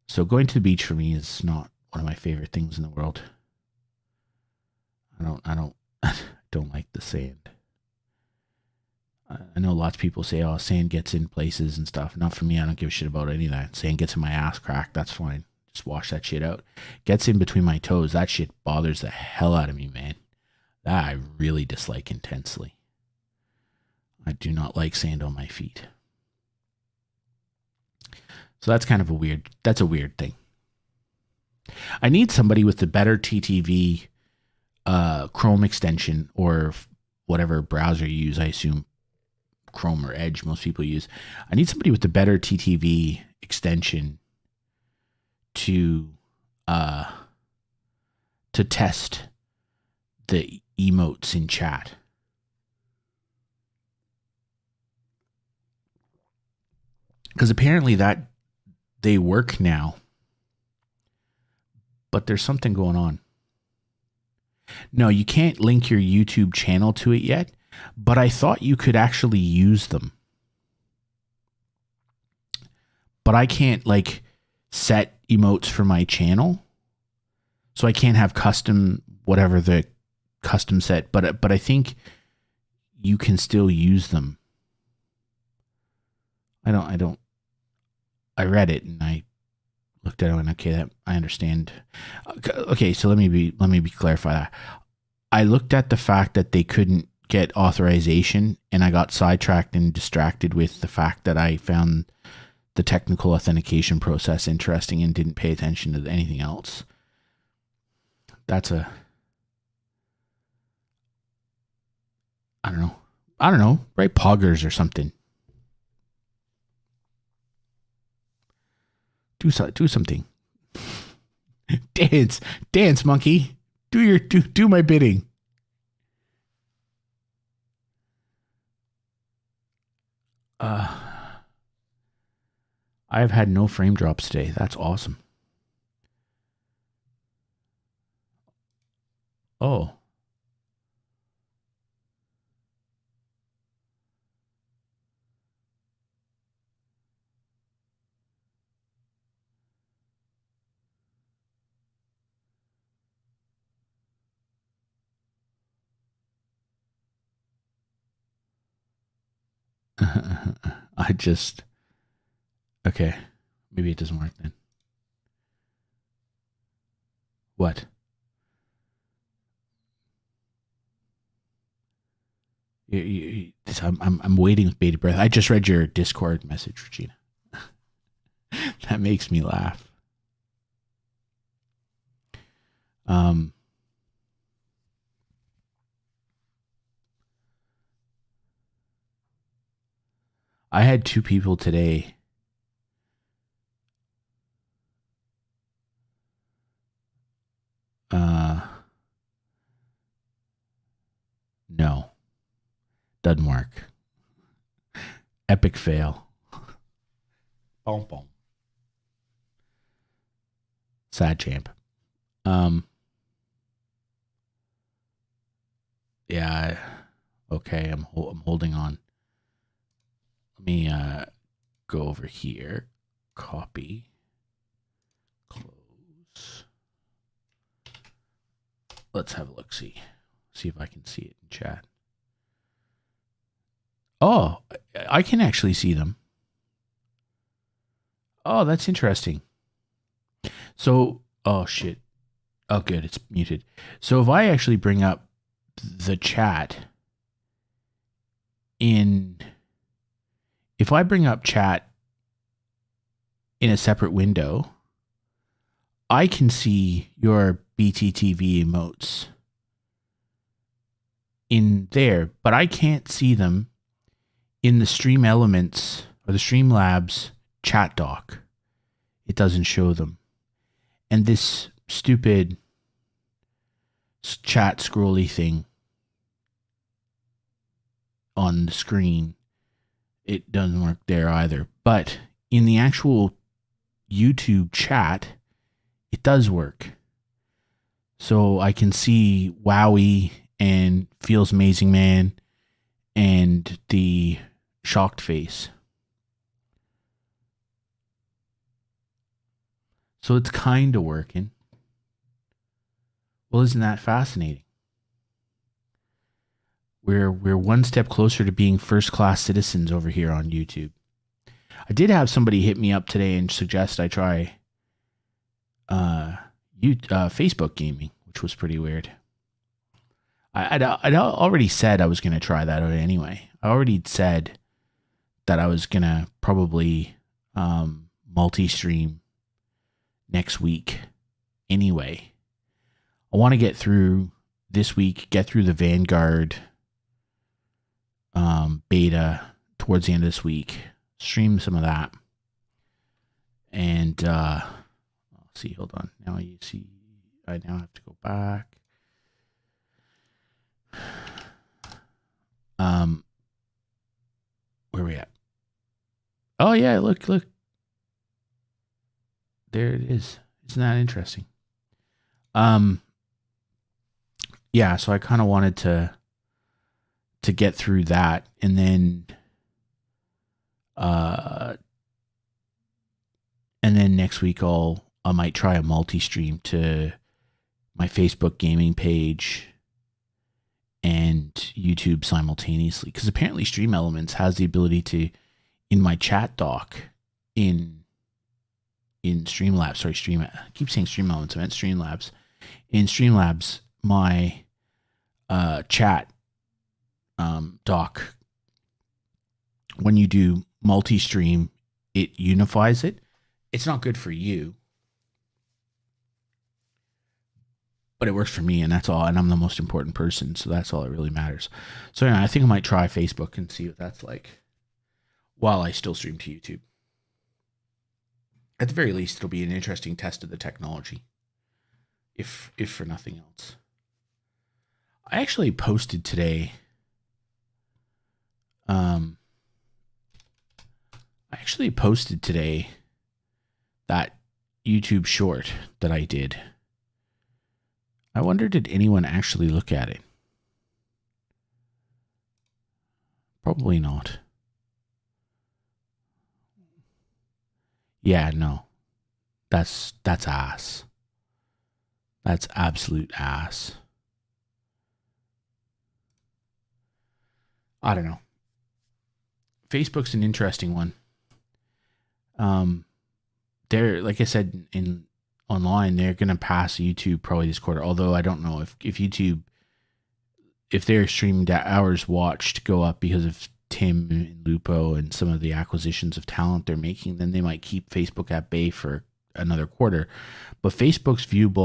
So going to the beach for me is not one of my favorite things in the world. I don't like the sand. I know lots of people say, "Oh, sand gets in places and stuff." Not for me. I don't give a shit about any of that. Sand gets in my ass crack. That's fine. Just wash that shit out. Gets in between my toes. That shit bothers the hell out of me, man. That I really dislike intensely. I do not like sand on my feet. So that's kind of a weird thing. I need somebody with the better TTV Chrome extension or whatever browser you use. I assume Chrome or Edge most people use. I need somebody with the better TTV extension to test the emotes in chat. Because apparently that they work now, but there's something going on. No, you can't link your YouTube channel to it yet, but I thought you could actually use them. But I can't like set emotes for my channel. So I can't have custom whatever the custom set, but I think you can still use them. I read it and I looked at it and went, okay, that I understand. Okay, so let me clarify that. I looked at the fact that they couldn't get authorization, and I got sidetracked and distracted with the fact that I found the technical authentication process interesting and didn't pay attention to anything else. That's I don't know, right? Poggers or something. Do something. Dance, monkey. Do my bidding. I've had no frame drops today. That's awesome. Oh. Okay. Maybe it doesn't work then. What? I'm waiting with bated breath. I just read your Discord message, Regina. That makes me laugh. I had 2 people today. Doesn't work. Epic fail. Boom, boom. Sad champ. Yeah. Okay, I'm holding on. Let me go over here. Copy. Close. Let's have a look. See if I can see it in chat. Oh, I can actually see them. Oh, that's interesting. So, oh shit. Oh, good. It's muted. So if I actually bring up the chat if I bring up chat in a separate window, I can see your BTTV emotes in there, but I can't see them in the Stream Elements or the Streamlabs chat doc. It doesn't show them. And this stupid chat scrolly thing on the screen, it doesn't work there either. But in the actual YouTube chat, it does work. So I can see Wowie and Feels Amazing Man and the shocked face. So it's kind of working. Well, isn't that fascinating? We're one step closer to being first-class citizens over here on YouTube. I did have somebody hit me up today and suggest I try Facebook gaming, which was pretty weird. I'd already said I was going to try that out anyway. I already said that I was going to probably multi-stream next week anyway. I want to get through this week, get through the Vanguard beta towards the end of this week, stream some of that. And let's see, hold on. Now you see, I now have to go back. Where are we at? Oh yeah, look. There it is. Isn't that interesting? Yeah, so I kind of wanted to get through that, and then next week I might try a multi-stream to my Facebook gaming page and YouTube simultaneously, because apparently Stream Elements has the ability to, in my chat doc in Streamlabs, I keep saying Stream Elements, I meant Streamlabs. In Streamlabs, my chat doc, when you do multi-stream, it unifies it. It's not good for you, but it works for me, and that's all. And I'm the most important person, so that's all that really matters. So yeah, I think I might try Facebook and see what that's like while I still stream to YouTube. At the very least, it'll be an interesting test of the technology, if for nothing else. I actually posted today. That YouTube short that I did. I wonder, did anyone actually look at it? Probably not. Yeah, no. That's ass. That's absolute ass. I don't know. Facebook's an interesting one. They're, like I said, online, they're going to pass YouTube probably this quarter. Although I don't know if YouTube, if their streamed hours watched go up because of Tim and Lupo and some of the acquisitions of talent they're making, then they might keep Facebook at bay for another quarter. But Facebook's viewed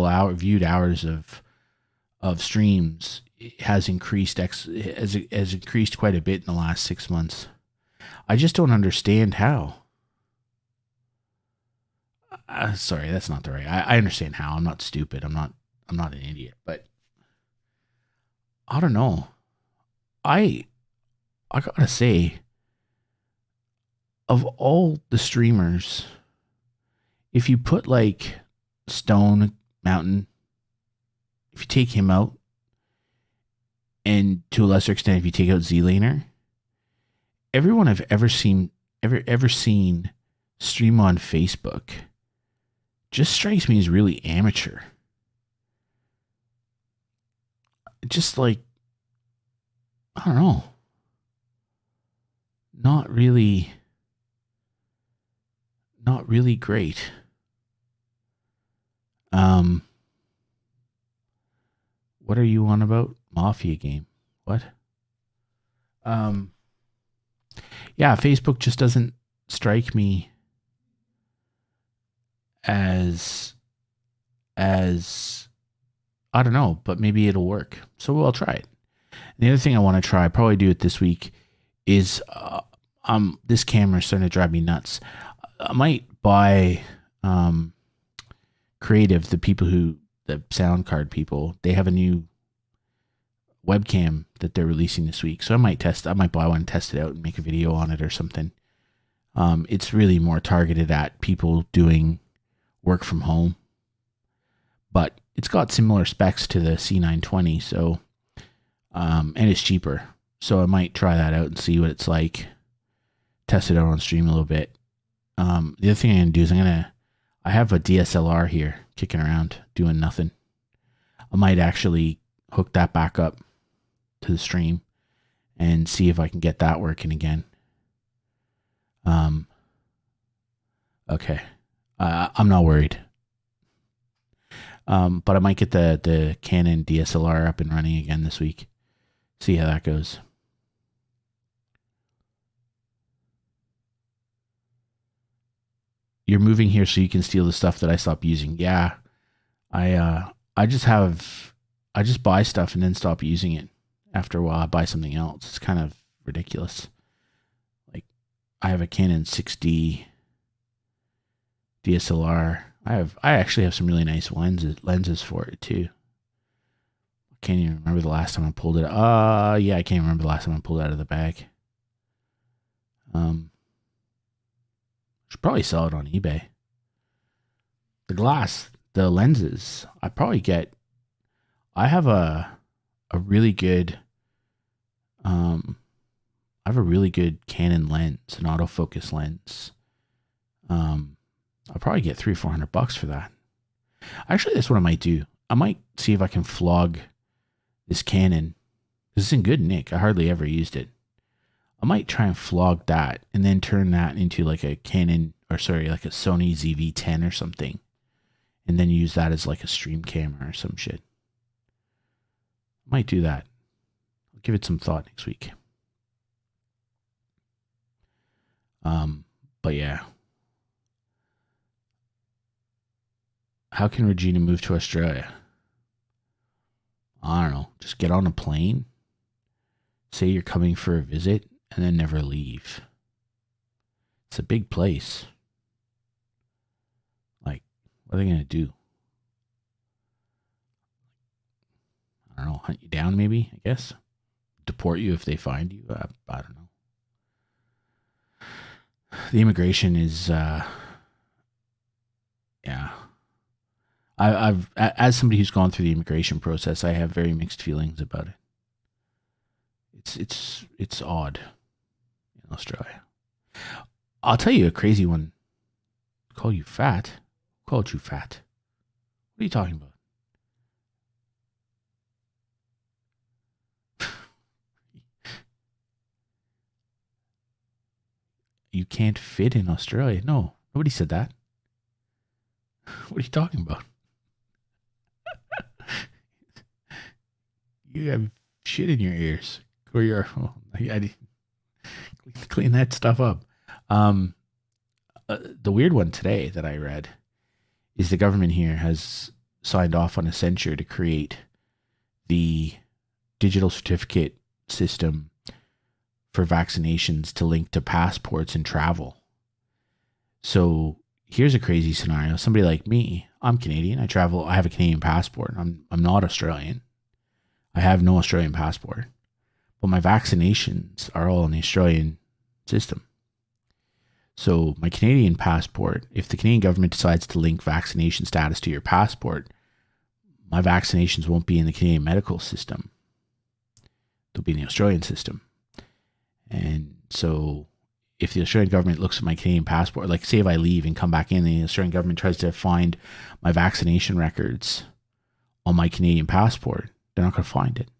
hours of streams has increased has increased quite a bit in the last 6 months. I just don't understand how. Sorry, that's not the right. I understand how. I'm not stupid. I'm not an idiot. But I don't know. I I gotta say, of all the streamers, if you put like Stone Mountain, if you take him out, and to a lesser extent, if you take out Z-Laner, everyone I've ever seen stream on Facebook just strikes me as really amateur. Just like, I don't know, not really great. What are you on about? Mafia game? What? Yeah, Facebook just doesn't strike me as I don't know, but maybe it'll work. So I'll try it. And the other thing I want to try, probably do it this week, is this camera's starting to drive me nuts. I might buy Creative, the sound card people. They have a new webcam that they're releasing this week, so I might buy one, test it out, and make a video on it or something. It's really more targeted at people doing work from home, but it's got similar specs to the C920, so and it's cheaper, so I might try that out and see what it's like, test it out on stream a little bit. The other thing I'm gonna do is I have a DSLR here kicking around doing nothing. I might actually hook that back up to the stream and see if I can get that working again. Okay. I'm not worried. But I might get the Canon DSLR up and running again this week. See how that goes. You're moving here so you can steal the stuff that I stopped using. Yeah. I just buy stuff and then stop using it. After a while, I buy something else. It's kind of ridiculous. Like, I have a Canon 6D DSLR. I actually have some really nice lenses for it too. I can't even remember the last time I pulled it. Yeah, I can't remember the last time I pulled it out of the bag. Should probably sell it on eBay. The lenses, I have a really good Canon lens, an autofocus lens. I'll probably get $300-400 for that. Actually, that's what I might do. I might see if I can flog this Canon, because it's in good nick. I hardly ever used it. I might try and flog that and then turn that into like a Sony ZV-10 or something, and then use that as like a stream camera or some shit. I might do that. I'll give it some thought next week. But yeah. How can Regina move to Australia? I don't know. Just get on a plane, say you're coming for a visit, and then never leave. It's a big place. Like, what are they going to do? I don't know. Hunt you down, maybe, I guess. Deport you if they find you. I don't know. The immigration is, yeah. I've as somebody who's gone through the immigration process, I have very mixed feelings about it. It's odd in Australia. I'll tell you a crazy one. Call you fat? Who called you fat? What are you talking about? You can't fit in Australia. No, nobody said that. What are you talking about? You have shit in your ears. Or I clean that stuff up. The weird one today that I read is the government here has signed off on a censure to create the digital certificate system for vaccinations to link to passports and travel. So here's a crazy scenario. Somebody like me, I'm Canadian. I have a Canadian passport. I'm not Australian. I have no Australian passport, But my vaccinations are all in the Australian system. So my Canadian passport, if the Canadian government decides to link vaccination status to your passport, my vaccinations won't be in the Canadian medical system. They'll be in the Australian system. And so if the Australian government looks at my Canadian passport, like say if I leave and come back in, the Australian government tries to find my vaccination records on my Canadian passport, they're not going to find it.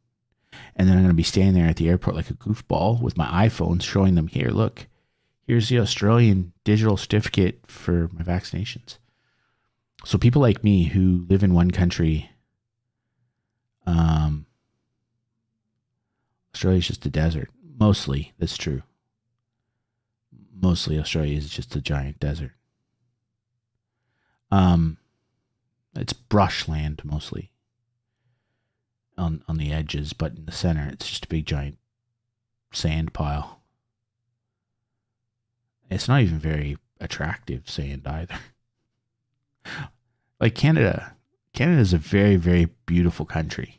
And then I'm going to be standing there at the airport like a goofball with my iPhone showing them, here, look, here's the Australian digital certificate for my vaccinations. So people like me who live in one country, Australia's just a desert. Mostly, that's true. Mostly Australia is just a giant desert. It's brushland mostly on the edges, but in the center it's just a big giant sand pile. It's not even very attractive sand either. Like Canada is a very, very beautiful country.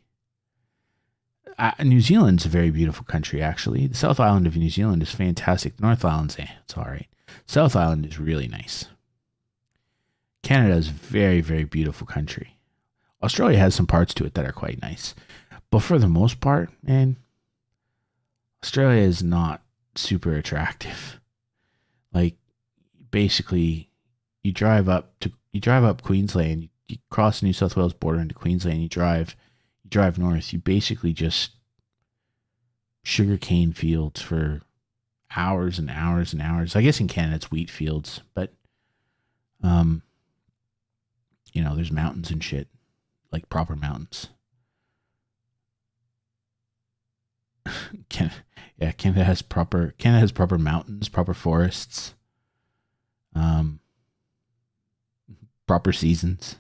New Zealand's a very beautiful country, actually. The South Island of New Zealand is fantastic. The North Island's, it's all right. South Island is really nice. Canada is a very, very beautiful country. Australia has some parts to it that are quite nice. But for the most part, man, Australia is not super attractive. Like, basically, you drive up Queensland, you cross the New South Wales border into Queensland, you drive north, you basically just sugarcane fields for hours and hours and hours. I guess in Canada it's wheat fields, but there's mountains and shit, like proper mountains. Canada has proper mountains, proper forests, proper seasons,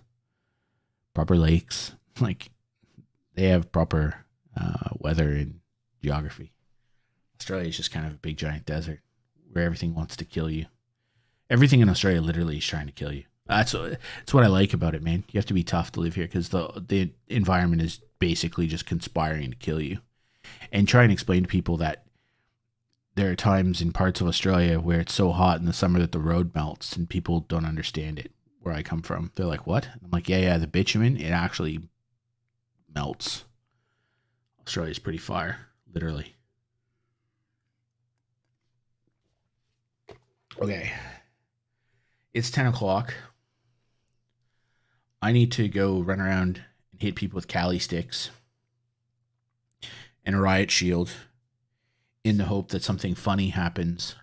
proper lakes. Like, they have proper weather and geography. Australia is just kind of a big giant desert where everything wants to kill you. Everything in Australia literally is trying to kill you. That's what I like about it, man. You have to be tough to live here because the environment is basically just conspiring to kill you. And try and explain to people that there are times in parts of Australia where it's so hot in the summer that the road melts and people don't understand it. Where I come from, they're like, what? I'm like, yeah, the bitumen, it actually melts. Australia's pretty fire, literally. Okay. It's 10 o'clock. I need to go run around and hit people with Kali Sticks and a Riot Shield in the hope that something funny happens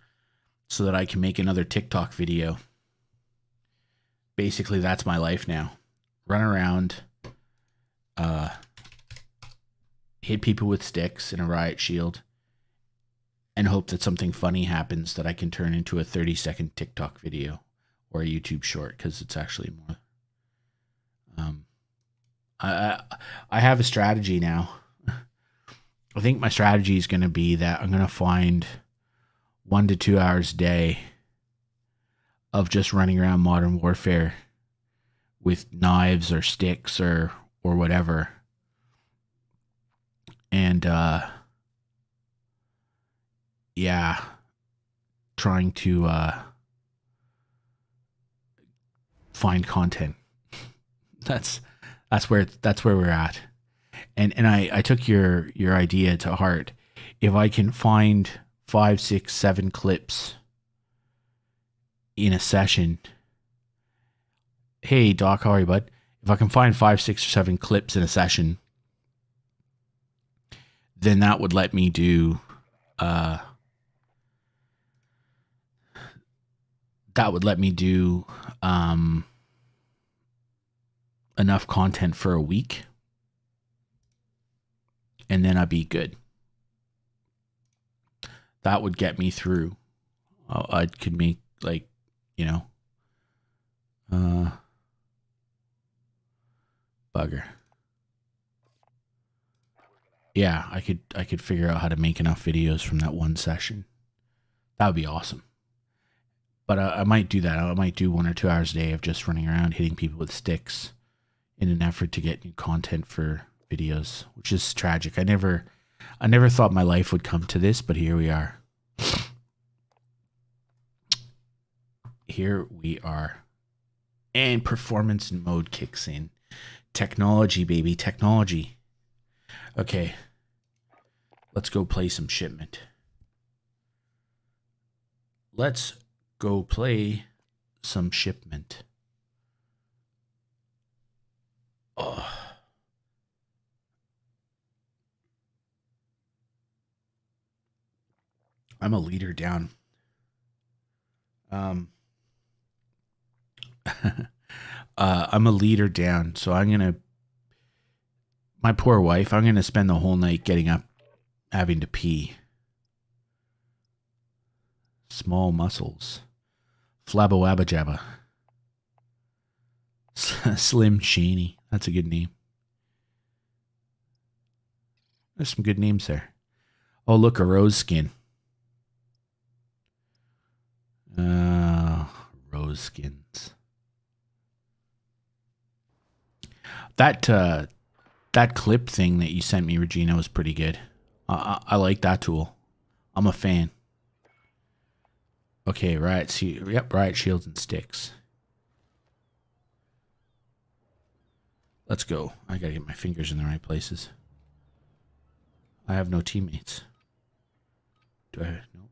so that I can make another TikTok video. Basically, that's my life now. Run around, hit people with sticks and a Riot Shield, and hope that something funny happens that I can turn into a 30-second TikTok video or a YouTube short, because it's actually more. I have a strategy now. I think my strategy is going to be that I'm going to find 1 to 2 hours a day of just running around Modern Warfare with knives or sticks or whatever. And, trying to find content. That's where we're at. And I took your idea to heart. If I can find 5, 6, 7 clips in a session. Hey Doc, how are you, bud? If I can find 5, 6, or 7 clips in a session, then that would let me do enough content for a week, and then I'd be good. That would get me through. I could make, like, bugger. Yeah, I could figure out how to make enough videos from that one session. That would be awesome. But I might do that. I might do 1 or 2 hours a day of just running around hitting people with sticks in an effort to get new content for videos, which is tragic. I never I never thought my life would come to this, but here we are. Here we are. And performance mode kicks in. Technology, baby. Technology. Okay. Let's go play some Shipment. Let's go play some Shipment. Oh. I'm a leader down. I'm a leader down, so I'm gonna. My poor wife. I'm gonna spend the whole night getting up, having to pee. Small muscles. Flabba wabba jabba. Slim Sheeny. That's a good name. There's some good names there. Oh, look, a rose skin. Rose skins. That clip thing that you sent me, Regina, was pretty good. I like that tool. I'm a fan. Okay, Riot Shields and Sticks. Let's go. I gotta get my fingers in the right places. I have no teammates. Do I? No.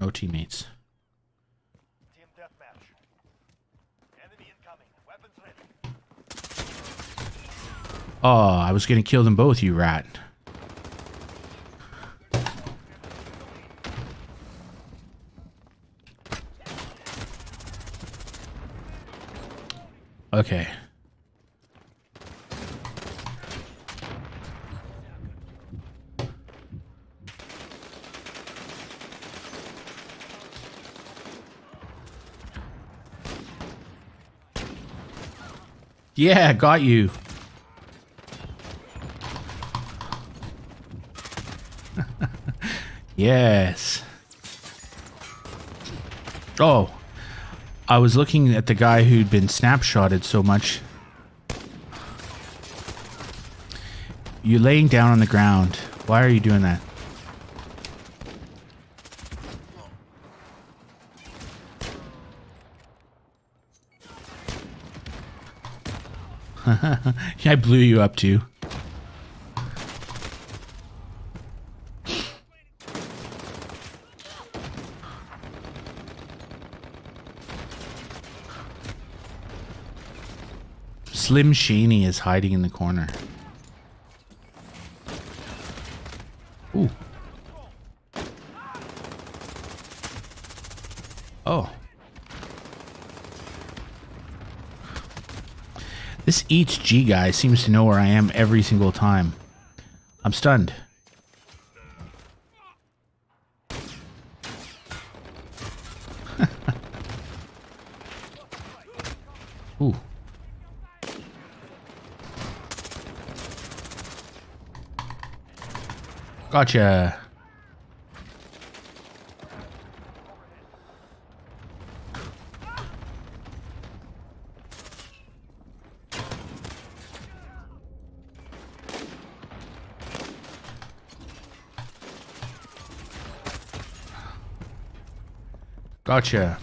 No teammates. Team deathmatch. Enemy incoming. Weapons ready. Oh, I was gonna kill them both, you rat. Okay. Yeah, got you. Yes. Oh, I was looking at the guy who'd been snapshotted so much. You're laying down on the ground. Why are you doing that? I blew you up too. Slim Sheeny is hiding in the corner. Ooh. Oh. This Eats G guy seems to know where I am every single time. I'm stunned. Ooh. Gotcha. Gotcha.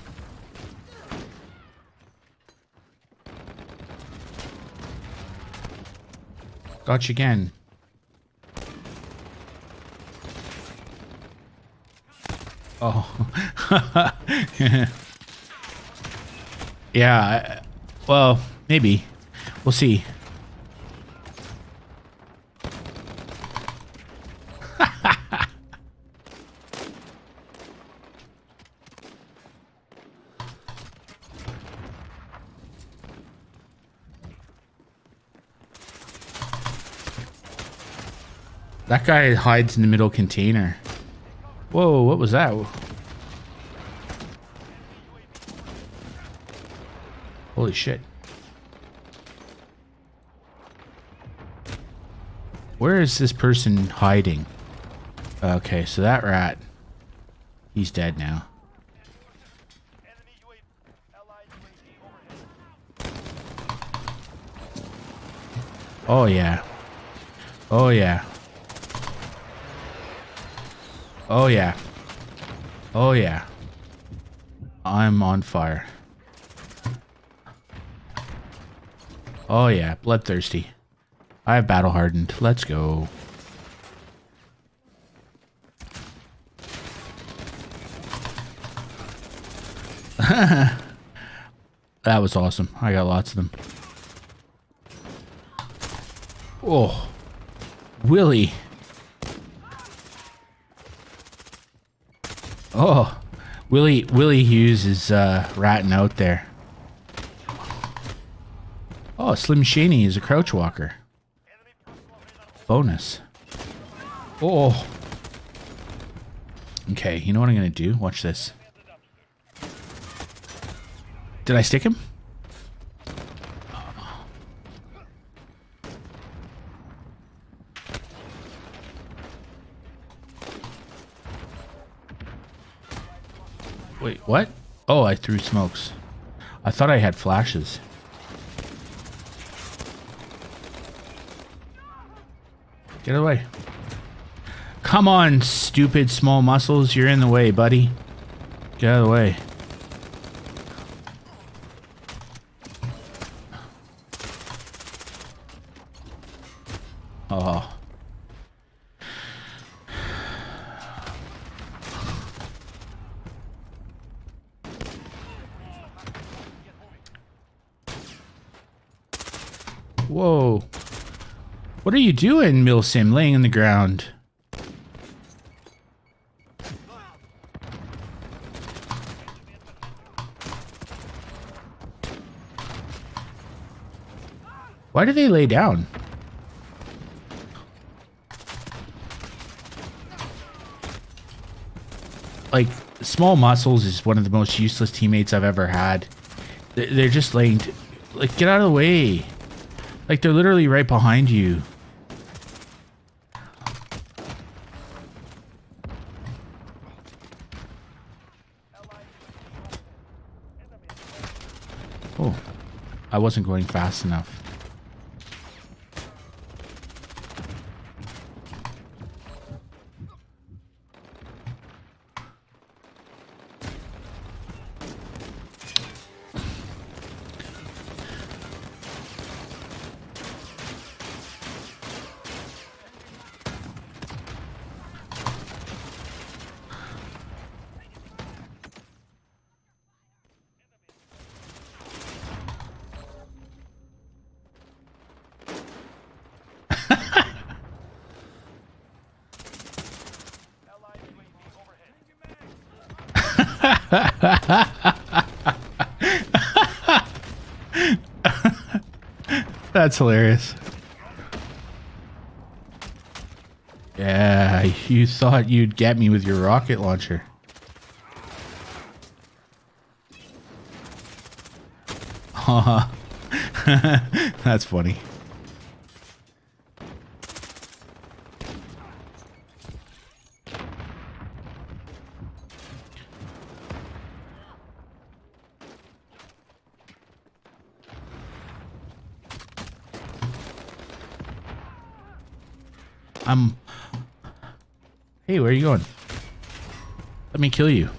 Gotcha again. Oh. Yeah, well, maybe. We'll see. That guy hides in the middle container. Whoa, what was that? Holy shit. Where is this person hiding? Okay, so that rat, he's dead now. Oh yeah. Oh yeah. Oh yeah. Oh yeah. I'm on fire. Oh yeah, bloodthirsty. I have battle hardened. Let's go. That was awesome. I got lots of them. Oh, Willie. Oh, Willie Hughes is ratting out there. Oh, Slim Shady is a crouch walker. Bonus. Oh. Okay, you know what I'm gonna do? Watch this. Did I stick him? Wait, what? Oh, I threw smokes. I thought I had flashes. Get away. Come on, stupid small muscles. You're in the way, buddy. Get out of the way. Oh. Whoa. What are you doing, Milsim, laying on the ground? Why do they lay down? Like, small muscles is one of the most useless teammates I've ever had. They're just laying... like, get out of the way. Like, they're literally right behind you. Oh, I wasn't going fast enough. That's hilarious. Yeah, you thought you'd get me with your rocket launcher. That's funny. Hey, where are you going? Let me kill you.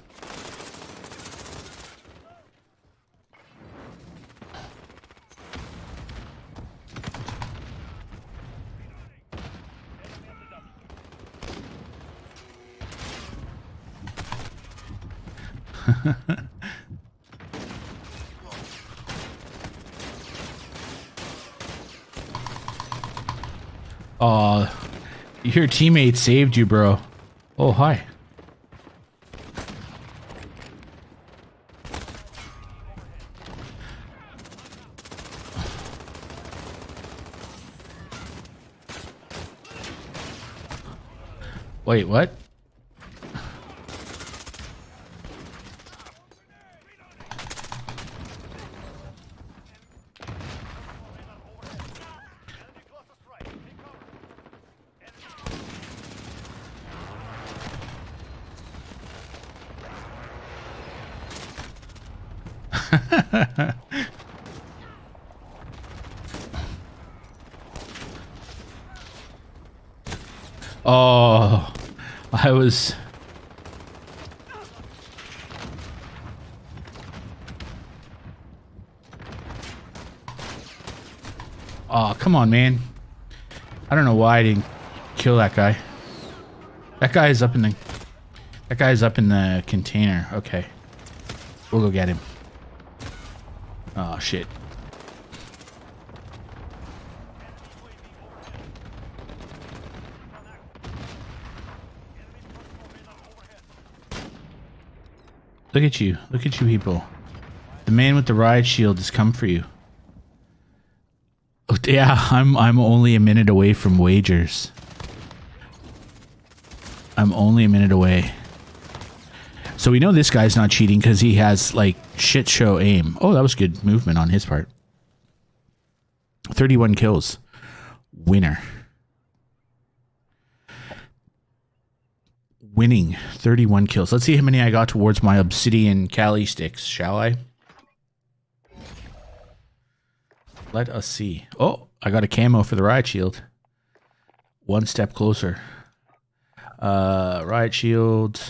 Oh, your teammate saved you, bro. Oh, hi. Wait, what? Oh, I was Oh, come on, man. I don't know why I didn't kill that guy. That guy is up in the... That guy is up in the container. Okay. We'll go get him. Oh, shit. Look at you. Look at you people. The man with the riot shield has come for you. Oh, yeah, I'm only a minute away from wagers. I'm only a minute away. So we know this guy's not cheating because he has, like, shit show aim. Oh, that was good movement on his part. 31 kills. Winner. Winning 31 kills. Let's see how many I got towards my Obsidian Kali Sticks, shall I? Let us see. Oh, I got a camo for the Riot Shield. One step closer. Riot Shield.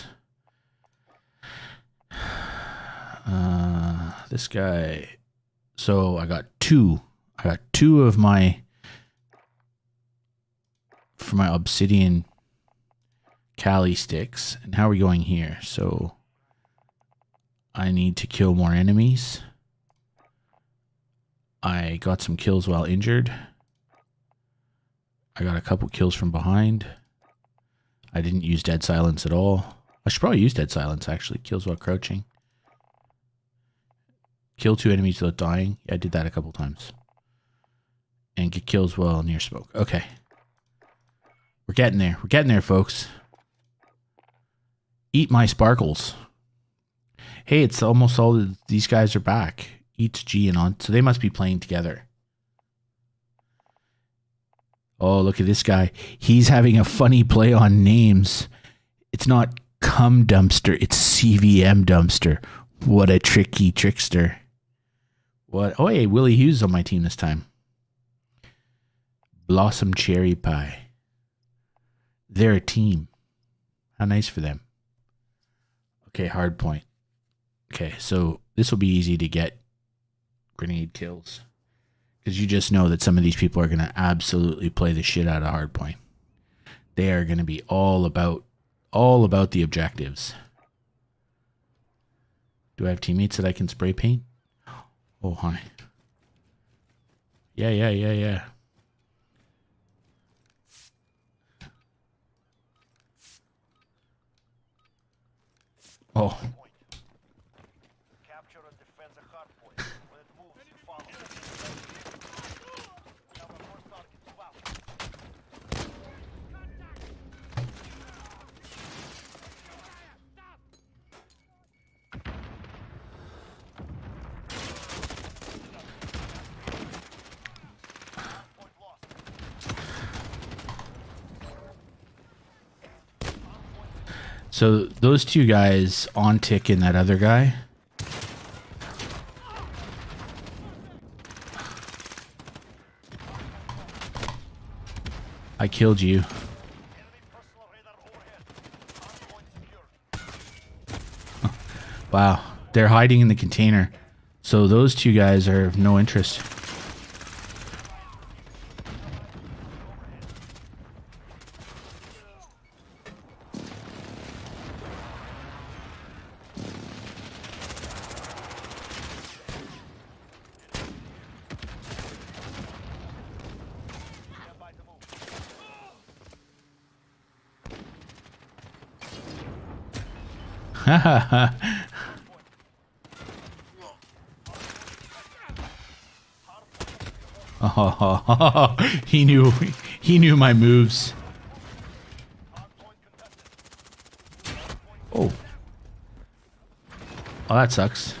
This guy. So I got two. I got two of my... for my Obsidian Kali Sticks. And how are we going here? So I need to kill more enemies. I got some kills while injured. I got a couple kills from behind. I didn't use dead silence at all. I should probably use dead silence actually. Kills while crouching. Kill 2 enemies without dying. Yeah, I did that a couple times. And get kills while near smoke. Okay. We're getting there. We're getting there, folks. Eat my sparkles. Hey, it's almost all these guys are back. Eats G and on. So they must be playing together. Oh, look at this guy. He's having a funny play on names. It's not cum dumpster. It's CVM dumpster. What a tricky trickster. What? Oh, hey, Willie Hughes on my team this time. Blossom Cherry Pie. They're a team. How nice for them. Okay, hard point. Okay, so this will be easy to get grenade kills. Because you just know that some of these people are going to absolutely play the shit out of hard point. They are going to be all about the objectives. Do I have teammates that I can spray paint? Oh, hi. Yeah. Oh. Capture and defend the hard point. When it moves, you follow. We have our first target. Wow. Point lost. So those two guys on tick and that other guy. I killed you. Enemy personal radar overhead. Hard point secured. Wow. They're hiding in the container. So those two guys are of no interest. Stand by to move. Oh, he knew my moves. Hard point contested. Oh. Oh, that sucks.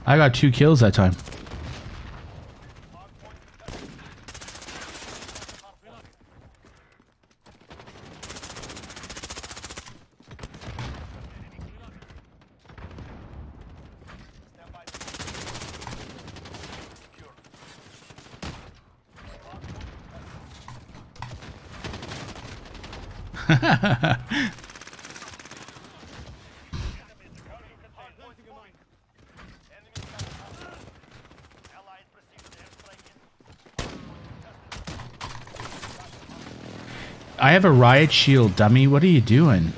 I got 2 kills that time. I have a riot shield, dummy. What are you doing?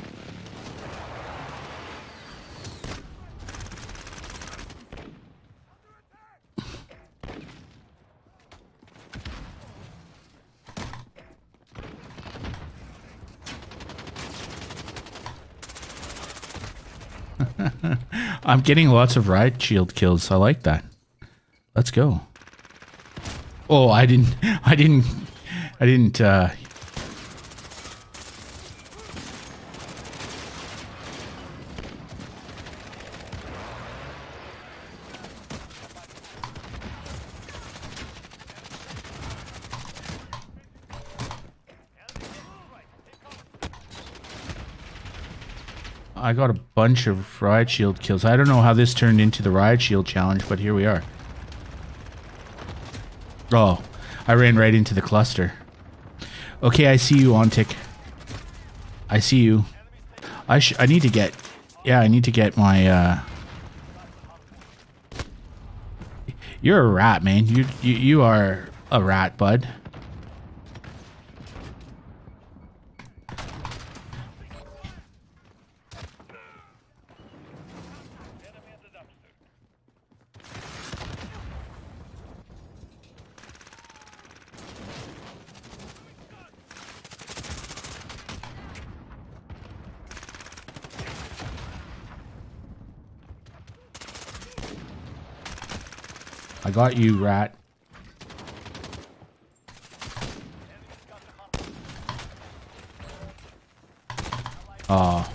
I'm getting lots of riot shield kills. I like that. Let's go. Oh, I didn't. I got a bunch of riot shield kills. I don't know how this turned into the riot shield challenge, but here we are. Oh, I ran right into the cluster. Okay, I see you, Ontic. I see you. I need to get... Yeah, I need to get my... You're a rat, man. You are a rat, bud. I got you, rat. Oh.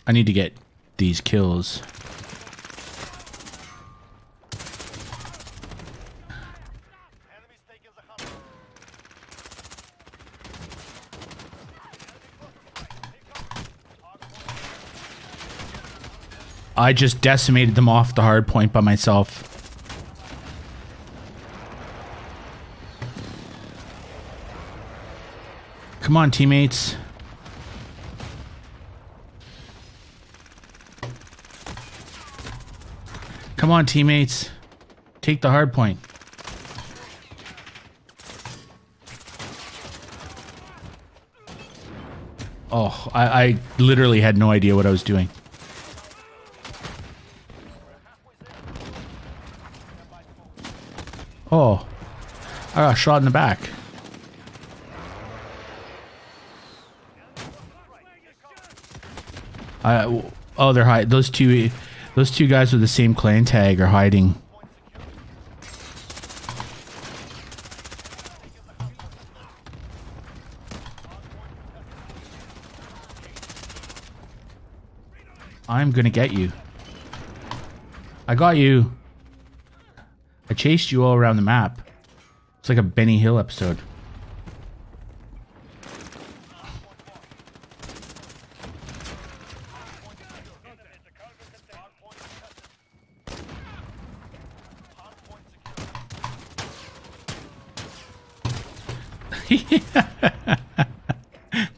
I need to get these kills. I just decimated them off the hard point by myself. Come on, teammates. Come on, teammates. Take the hard point. Oh, I literally had no idea what I was doing. Oh, I got shot in the back. Oh, they're hiding. Those two guys with the same clan tag are hiding. I'm gonna get you. I got you. I chased you all around the map. It's like a Benny Hill episode.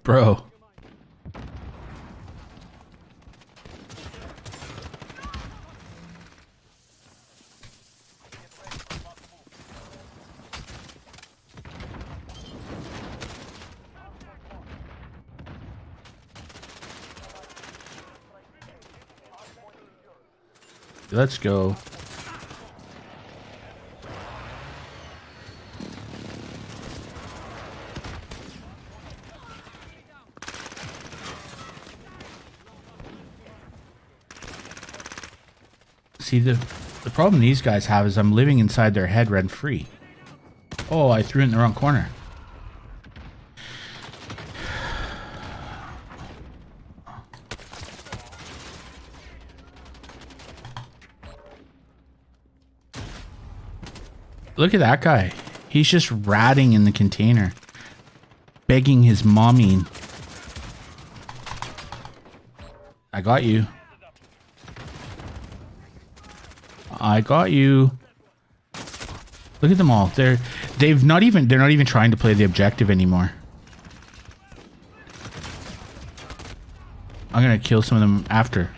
Bro. Let's go. See, the problem these guys have is I'm living inside their head rent free. Oh, I threw it in the wrong corner. Look at that guy. He's just ratting in the container. Begging his mommy. I got you. I got you. Look at them all. they're not even trying to play the objective anymore. I'm gonna kill some of them after.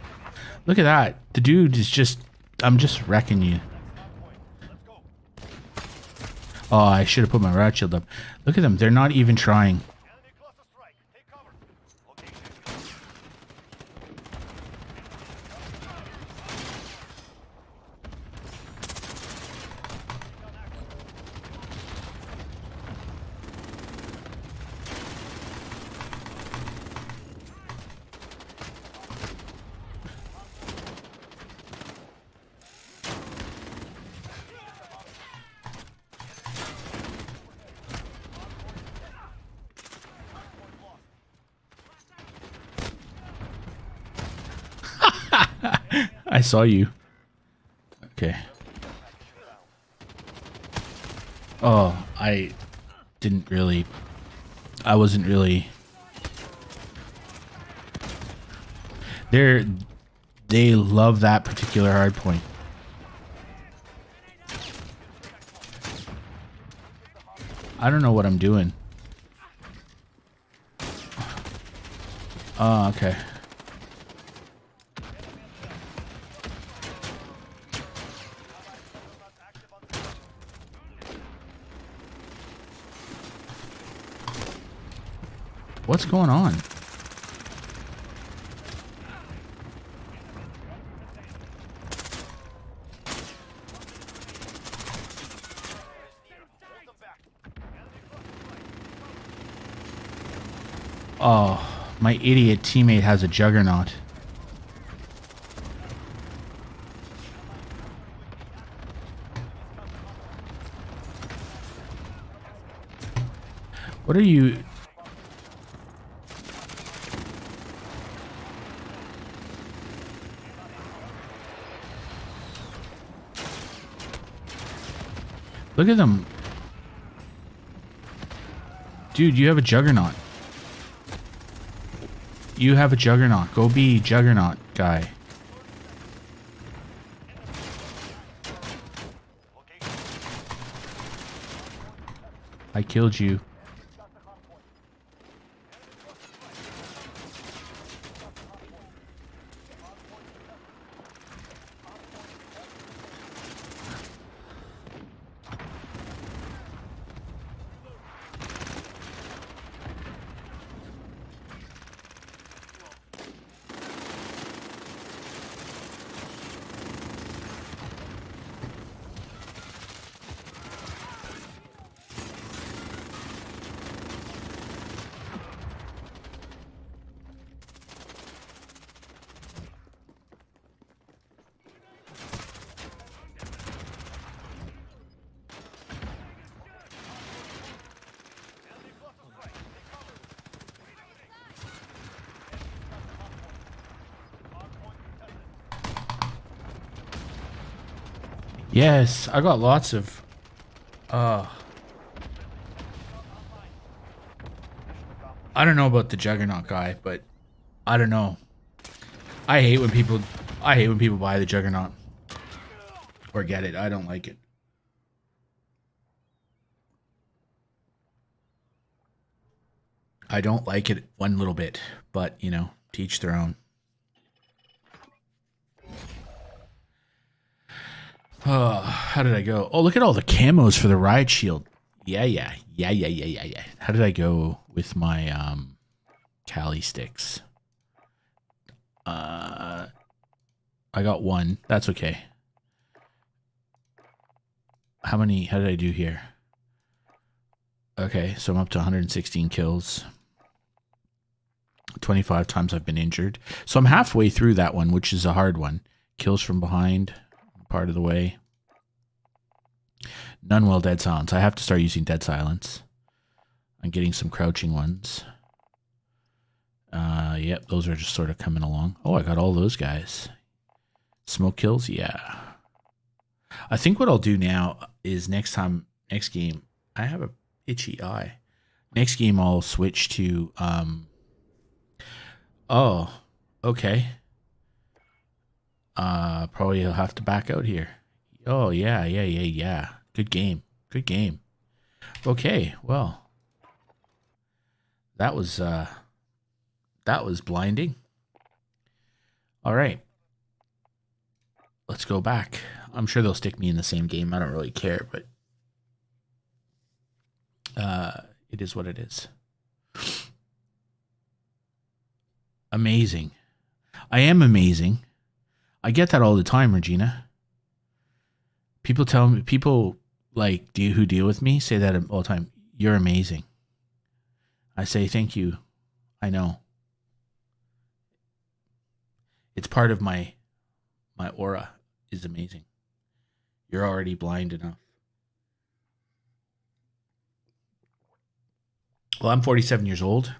Look at that. The dude is just, I'm just wrecking you. Oh, I should have put my Riot Shield up. Look at them. They're not even trying. Enemy cluster strike. Take cover. Location. I saw you. Okay. Oh, I wasn't really. They love that particular hard point. I don't know what I'm doing. Oh, okay. What's going on? Oh, my idiot teammate has a juggernaut. What are you... Look at them. Dude, you have a juggernaut. You have a juggernaut. Go be juggernaut guy. I killed you. Yes, I got lots of... I don't know about the juggernaut guy, but I don't know. I hate when people buy the juggernaut or get it. I don't like it. I don't like it one little bit, but you know, to each their own. How did I go? Oh, look at all the camos for the Riot Shield. Yeah. How did I go with my Kali Sticks? I got one. That's okay. How did I do here? Okay, so I'm up to 116 kills. 25 times I've been injured. So I'm halfway through that one, which is a hard one. Kills from behind, part of the way. None while dead silence. I have to start using dead silence. I'm getting some crouching ones. Yep, those are just sort of coming along. Oh, I got all those guys. Smoke kills, yeah. I think what I'll do now is next game, I have a itchy eye. Next game I'll switch to, oh, okay. Probably he'll have to back out here. Oh, yeah. Good game. Okay, well, that was blinding. All right, let's go back. I'm sure they'll stick me in the same game. I don't really care, but it is what it is. Amazing. I am amazing. I get that all the time, Regina. People tell me, people like who deal with me say that all the time. You're amazing. I say thank you. I know. It's part of my aura is amazing. You're already blind enough. Well, I'm 47 years old,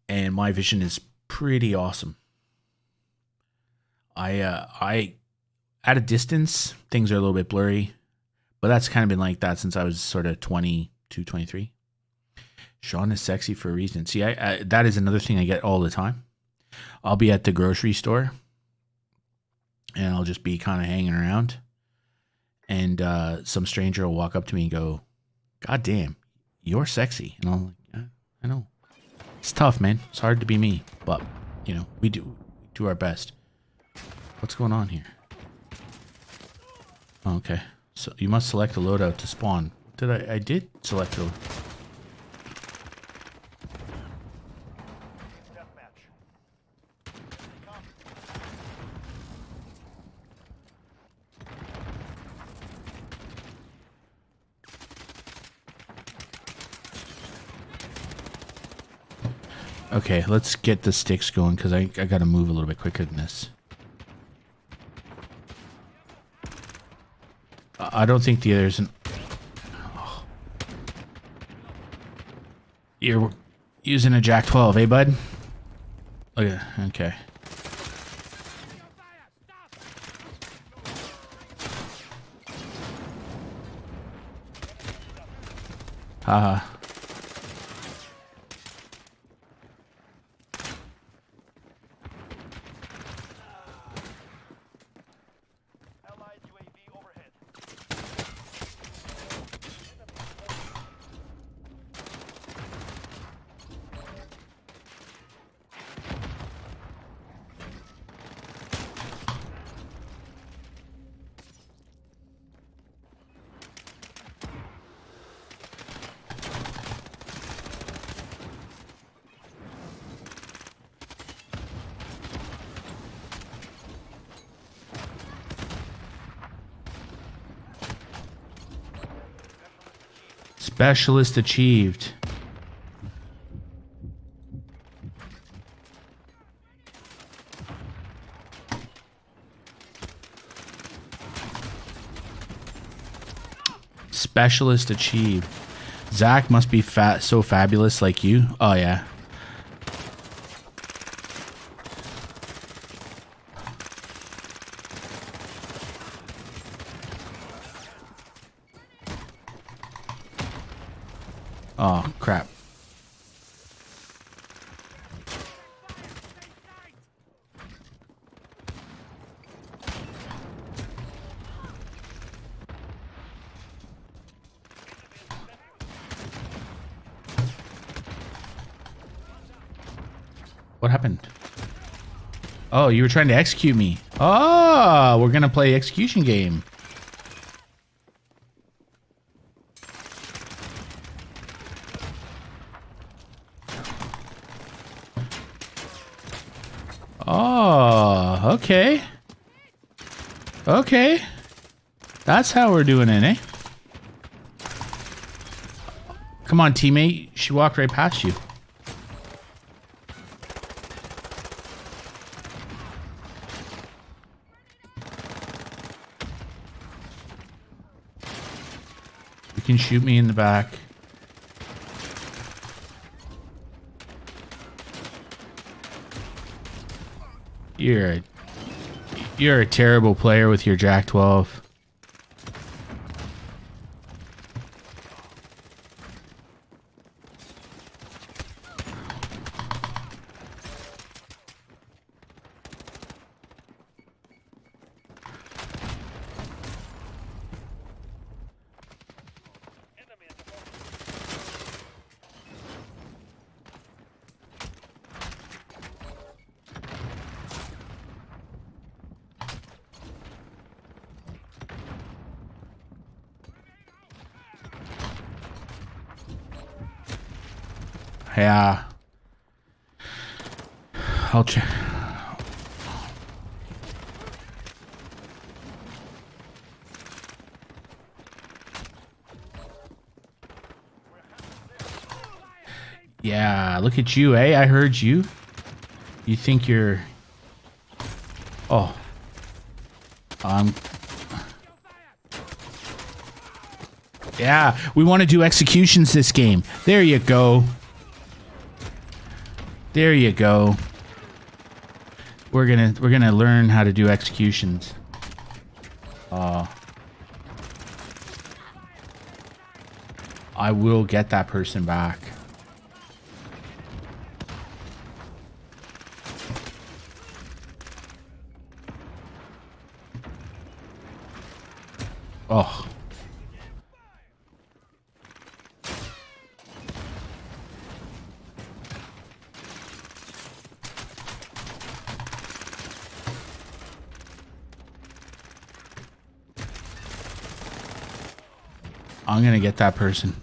and my vision is pretty awesome. I at a distance, things are a little bit blurry, but that's kind of been like that since I was sort of 22, 23. Sean is sexy for a reason. See, I that is another thing I get all the time. I'll be at the grocery store, and I'll just be kind of hanging around, and some stranger will walk up to me and go, "God damn, you're sexy." And I'm like, "Yeah, I know. It's tough, man. It's hard to be me, but you know, we do our best." What's going on here? Oh, okay. So you must select a loadout to spawn. I did select a... Okay, let's get the sticks going because I gotta move a little bit quicker than this. I don't think there's an... Oh. You're using a Jack 12, eh, bud? Okay. Haha. Specialist achieved. Specialist achieved. Zach must be so fabulous like you. Oh, yeah. Oh, crap. What happened? Oh, you were trying to execute me. Oh, we're going to play execution game. Oh, okay. Okay. That's how we're doing it, eh? Come on, teammate. She walked right past you. You can shoot me in the back. You're a terrible player with your Jack 12. Yeah. I'll check. Yeah, look at you, eh? I heard you. You think you're... Oh. Yeah, we want to do executions this game. There you go. There you go. We're gonna learn how to do executions. I will get that person back. Oh. I'm gonna get that person.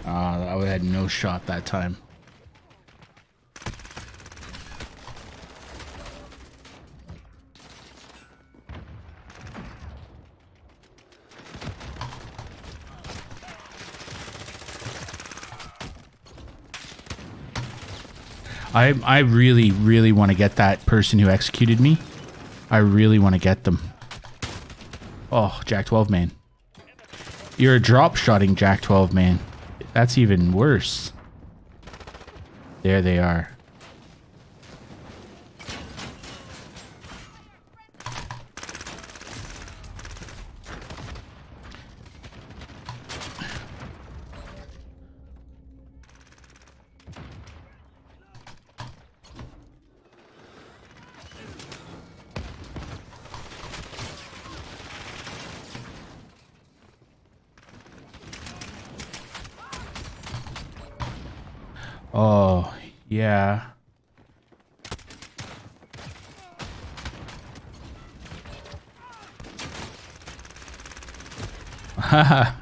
I had no shot that time. I really, really want to get that person who executed me. I really want to get them. Oh, Jack 12 man. You're a drop-shotting Jack 12 man. That's even worse. There they are. Oh, yeah. Haha.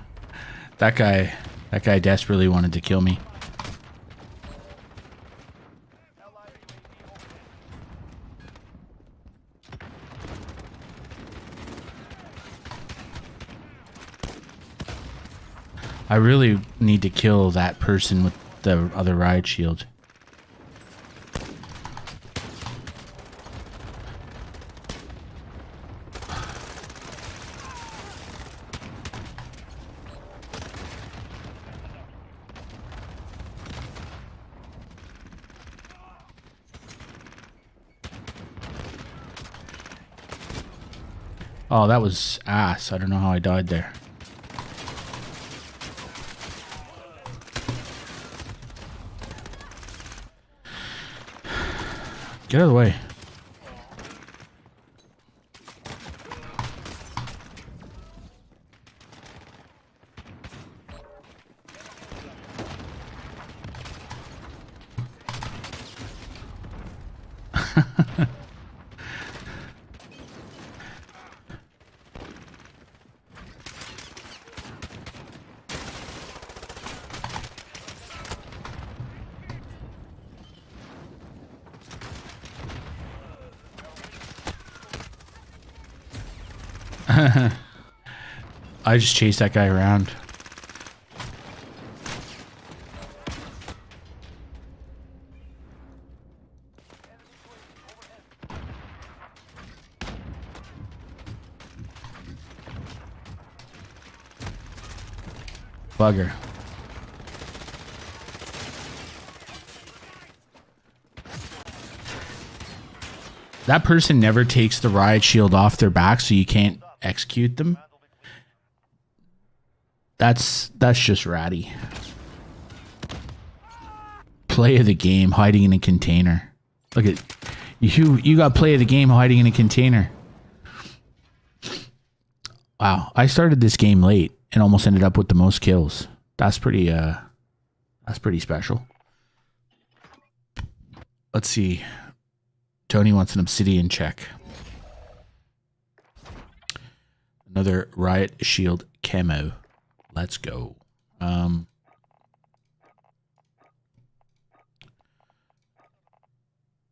That guy desperately wanted to kill me. I really need to kill that person with the other Riot Shield. Oh, that was ass. I don't know how I died there. Get out of the way. I just chased that guy around. Bugger. That person never takes the riot shield off their back, so you can't execute them. That's just ratty. Play of the game, hiding in a container. Look at you got play of the game hiding in a container. Wow, I started this game late and almost ended up with the most kills. That's pretty special. Let's see. Tony wants an obsidian check. Another Riot Shield camo. Let's go. I'm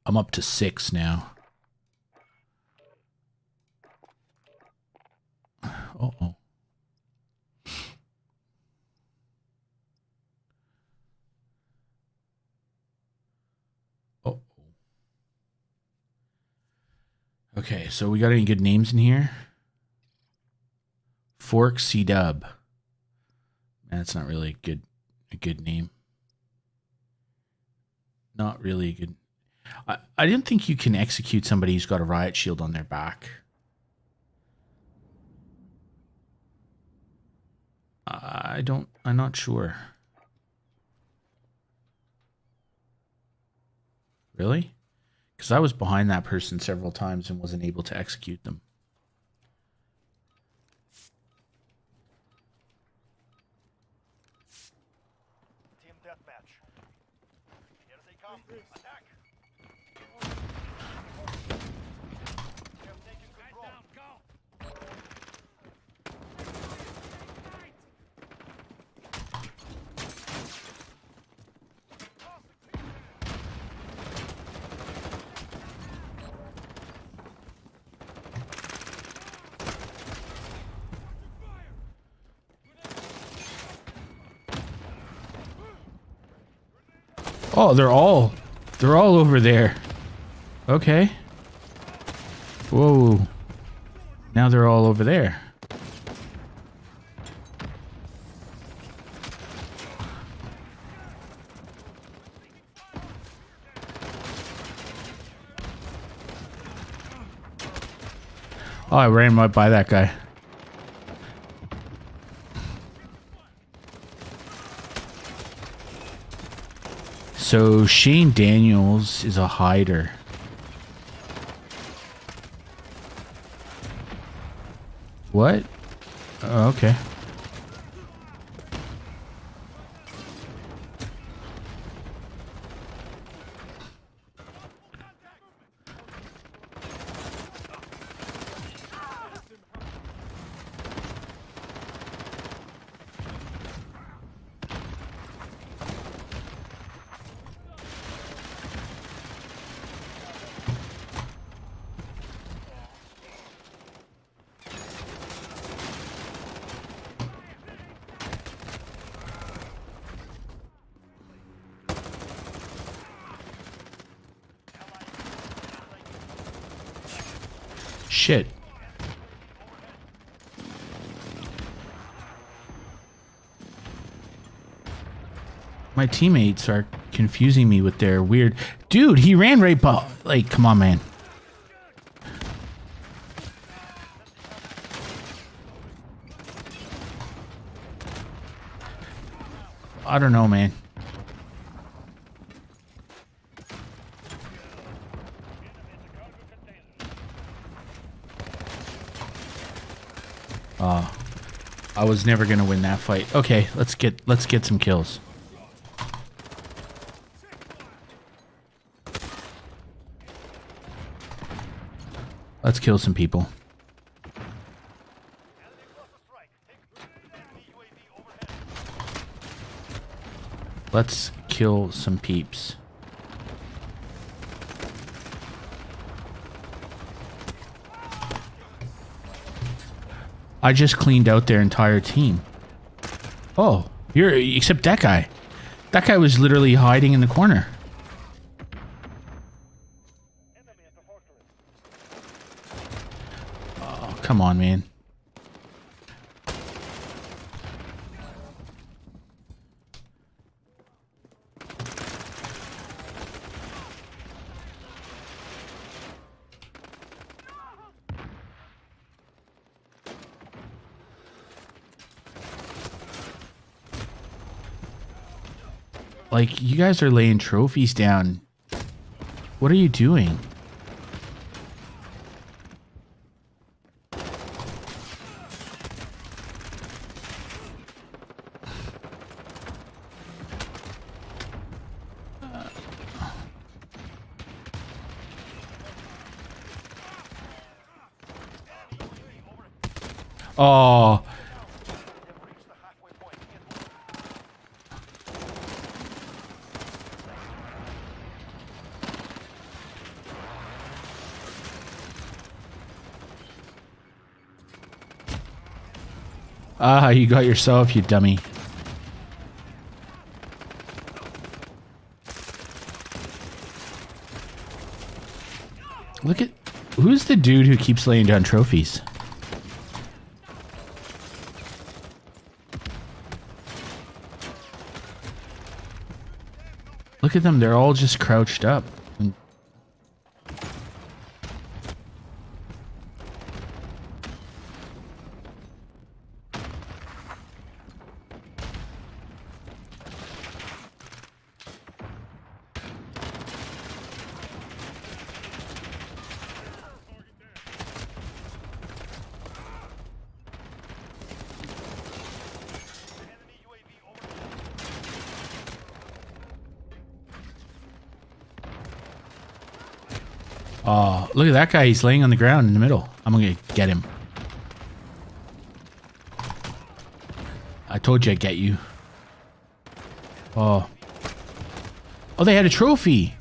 up to 6 now. Uh-oh. Oh. Okay, so we got any good names in here? Fork C-Dub. That's not really a good name. Not really a good... I didn't think you can execute somebody who's got a riot shield on their back. I'm not sure. Really? Because I was behind that person several times and wasn't able to execute them. Team deathmatch. Here they come. Attack. We have taken control. Down, go. Oh, they're all over there. Okay. Whoa. Now they're all over there. Oh, I ran right by that guy. So Shane Daniels is a hider. What? Oh, okay. Shit. My teammates are confusing me with their weird... Dude, he ran right by... Like, come on, man. I don't know, man. I was never gonna win that fight. Okay, let's get some kills. Let's kill some people. Let's kill some peeps. I just cleaned out their entire team. Oh, except that guy. That guy was literally hiding in the corner. Oh, come on, man. Like, you guys are laying trophies down. What are you doing? Oh, They've reached the halfway point. Get moving. ah, you got yourself, you dummy. Look at, who's the dude who keeps laying down trophies? Look at them, they're all just crouched up. Enemy UAV over. Oh, look at that guy, he's laying on the ground in the middle. I'm gonna get him. I told you I'd get you. Oh. Oh, they had a trophy.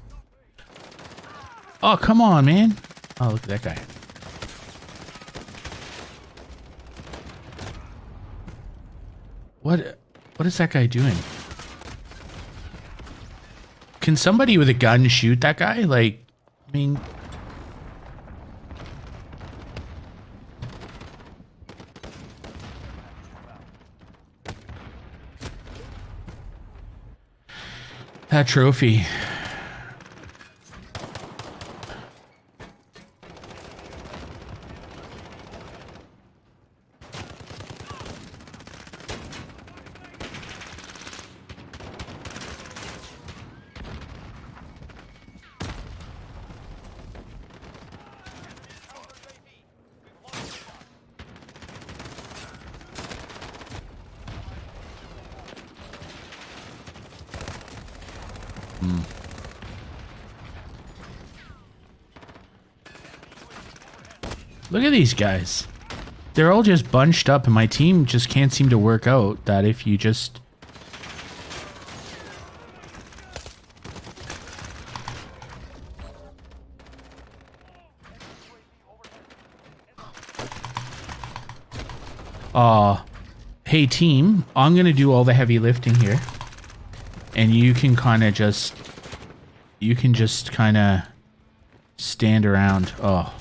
Oh, come on, man. Oh, look at that guy. What is that guy doing? Can somebody with a gun shoot that guy? Like, I mean... That trophy. Look at these guys. They're all just bunched up and my team just can't seem to work out that if you just... Hey team, I'm gonna do all the heavy lifting here. And you can kind of just... You can just kind of stand around. Oh.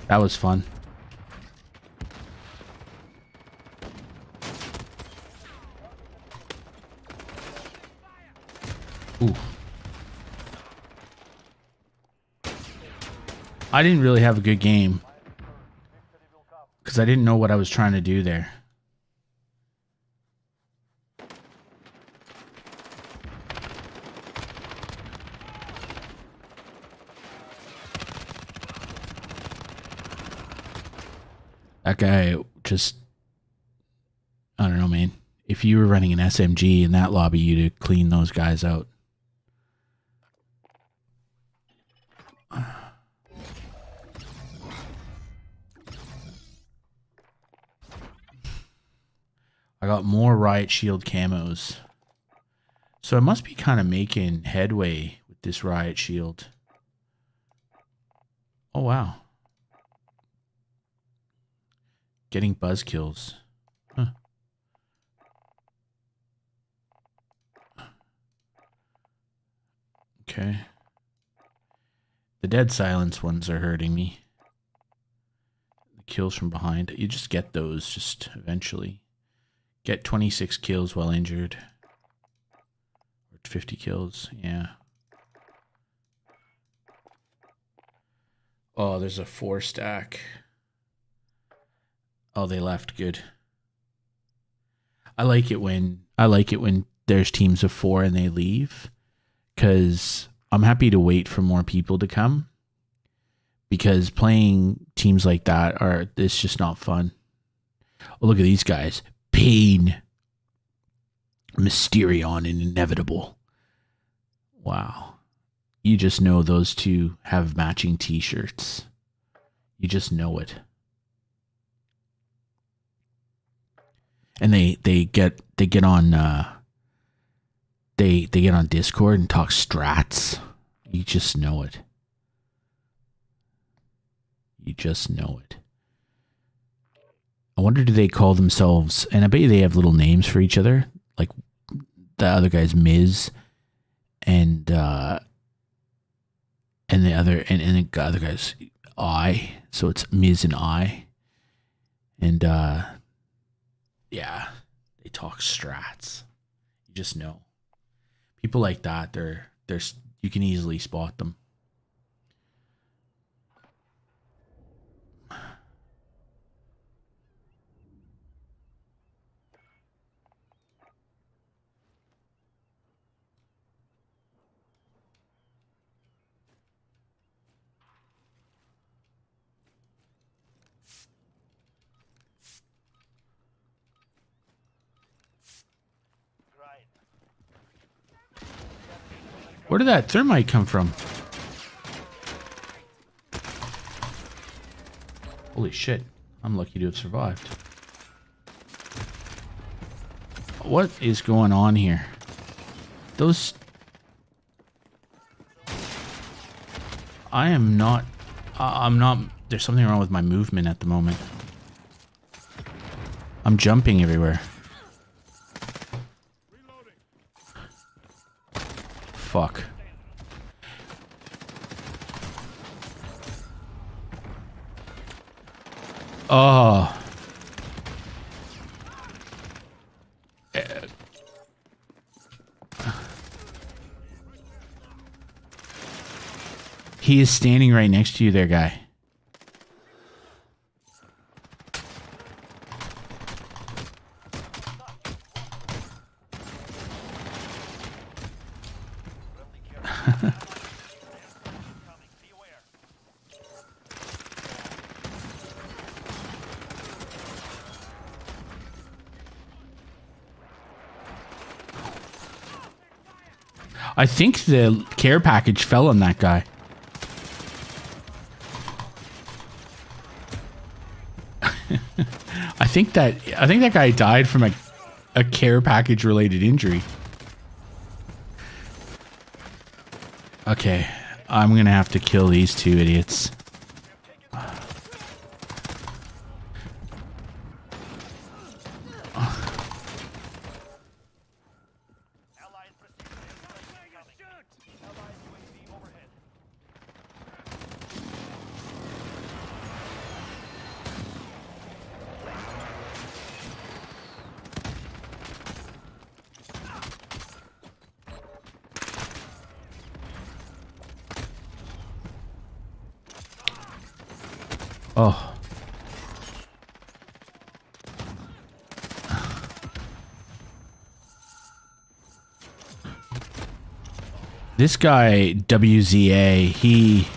That was fun. Ooh. I didn't really have a good game because I didn't know what I was trying to do there. That guy just, I don't know, man. If you were running an SMG in that lobby, you'd have cleaned those guys out. I got more Riot Shield camos. So I must be kind of making headway with this Riot Shield. Oh, wow. Getting buzz kills. Huh. Okay. The dead silence ones are hurting me. The kills from behind. You just get those just eventually. Get 26 kills while injured. 50 kills. Yeah. Oh, there's a 4 stack. Oh, they left. Good. I like it when there's teams of 4 and they leave, because I'm happy to wait for more people to come, because playing teams like that it's just not fun. Oh, look at these guys. Pain, Mysterion, and Inevitable. Wow. You just know those two have matching t-shirts. You just know it. And they get on they get on Discord and talk strats. You just know it. You just know it. I wonder, do they call themselves, and I bet you they have little names for each other, like the other guy's Miz, and the other guy's I, so it's Miz and I, and yeah, they talk strats. You just know. People like that, they're you can easily spot them. Where did that thermite come from? Holy shit. I'm lucky to have survived. What is going on here? Those... I'm not... There's something wrong with my movement at the moment. I'm jumping everywhere. Fuck. Oh. He is standing right next to you there, guy. I think the care package fell on that guy. I think that guy died from a care package related injury. Okay, I'm gonna have to kill these two idiots. Oh. This guy, WZA, he...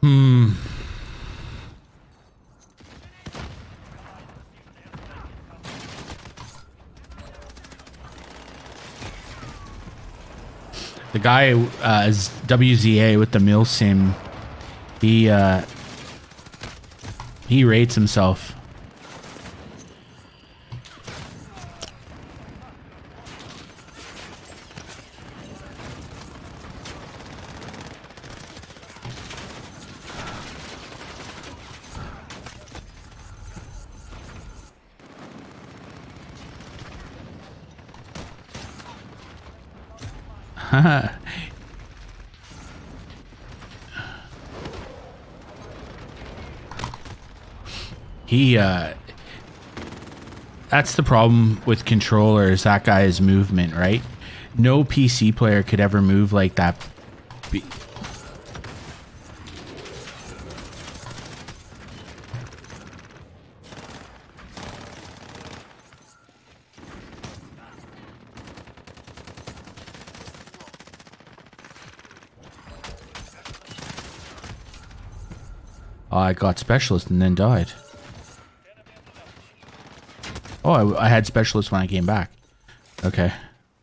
Hmm. The guy is WZA with the mill sim. He rates himself. He that's the problem with controllers. That guy's movement, right? No PC player could ever move like that. I got specialist and then died. Oh, I had specialist when I came back. Okay,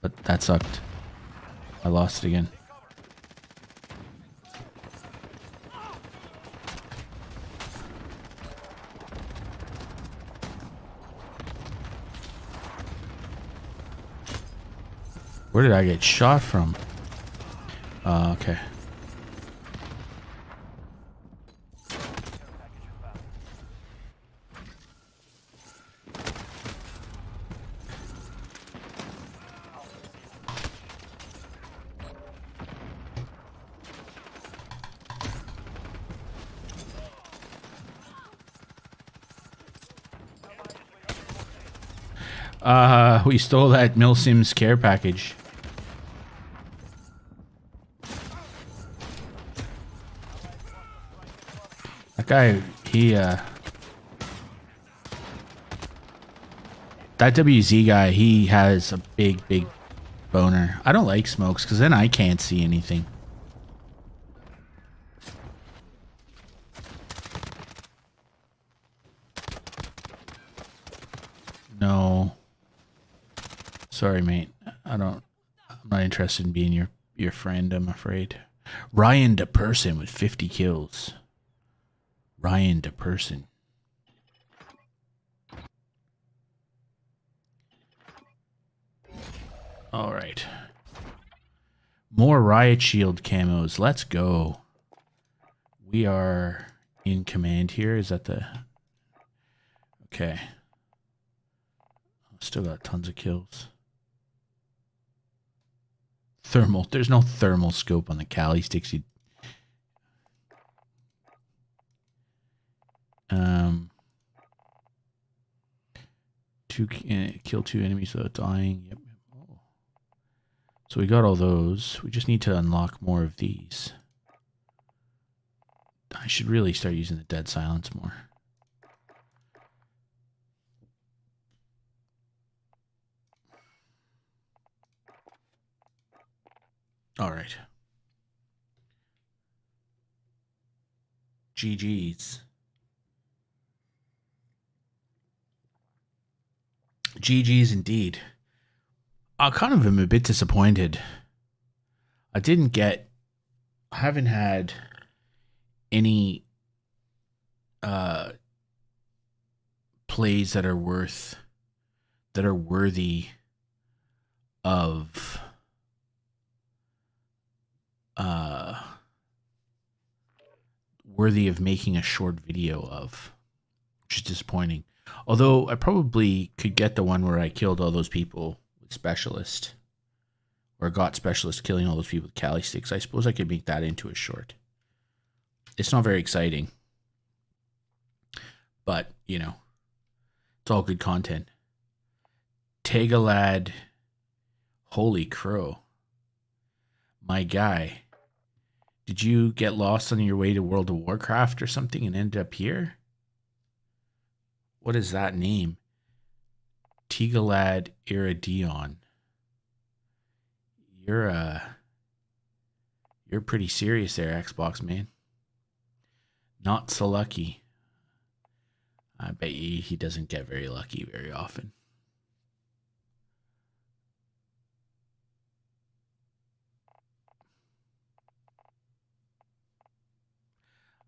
but that sucked. I lost it again. Where did I get shot from? Okay. We stole that Milsim's care package. That guy, that WZ guy, he has a big boner. I don't like smokes because then I can't see anything. No. Sorry, mate. I'm not interested in being your friend, I'm afraid. Ryan the person with 50 kills. Ryan the person. All right. More Riot Shield camos. Let's go. We are in command here. Is that the... Okay. Still got tons of kills. Thermal. There's no thermal scope on the Kali Sticks. Kill 2 enemies without dying. Yep. Oh. So we got all those. We just need to unlock more of these. I should really start using the dead silence more. All right. GG's. GG's indeed. I kind of am a bit disappointed. I haven't had any plays that are worthy of making a short video of, which is disappointing. Although I probably could get the one where I killed all those people with specialist, or got specialist killing all those people with Kali Sticks. I suppose I could make that into a short. It's not very exciting, but you know, it's all good content. Tegalad, holy crow, my guy. Did you get lost on your way to World of Warcraft or something and end up here? What is that name? Tegalad Iridion. You're pretty serious there, Xbox man. Not so lucky. I bet you he doesn't get very lucky very often.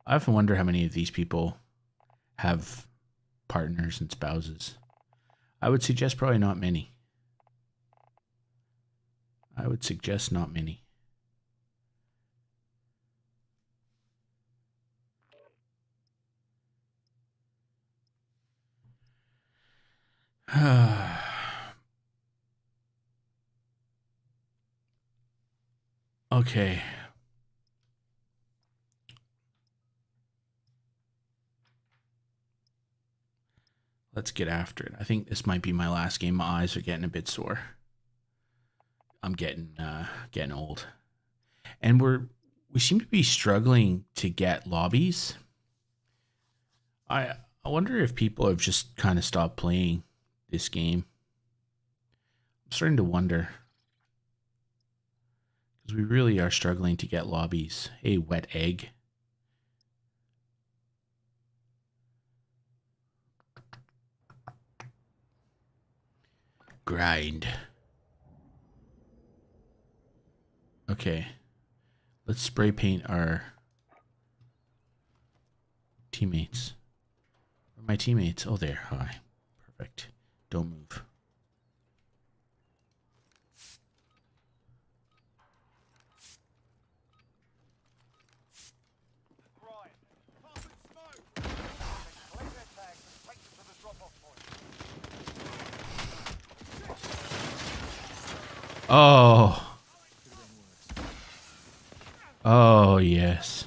I often wonder how many of these people have partners and spouses. I would suggest probably not many. I would suggest not many. Okay. Let's get after it. I think this might be my last game. My eyes are getting a bit sore. I'm getting old. And we seem to be struggling to get lobbies. I wonder if people have just kind of stopped playing this game. I'm starting to wonder. Because we really are struggling to get lobbies. Hey, wet egg. Grind. Okay. Let's spray paint our teammates. Where are my teammates? Oh, there. Hi. Perfect. Don't move. Right. Passing smoke. Collect their tags and take them to the drop-off point. Oh. Oh, yes.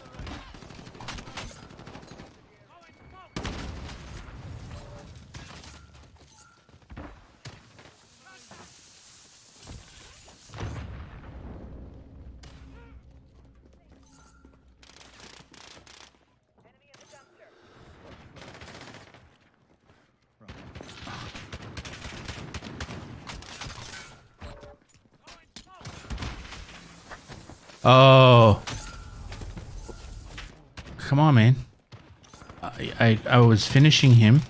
Oh. Come on, man. I was finishing him.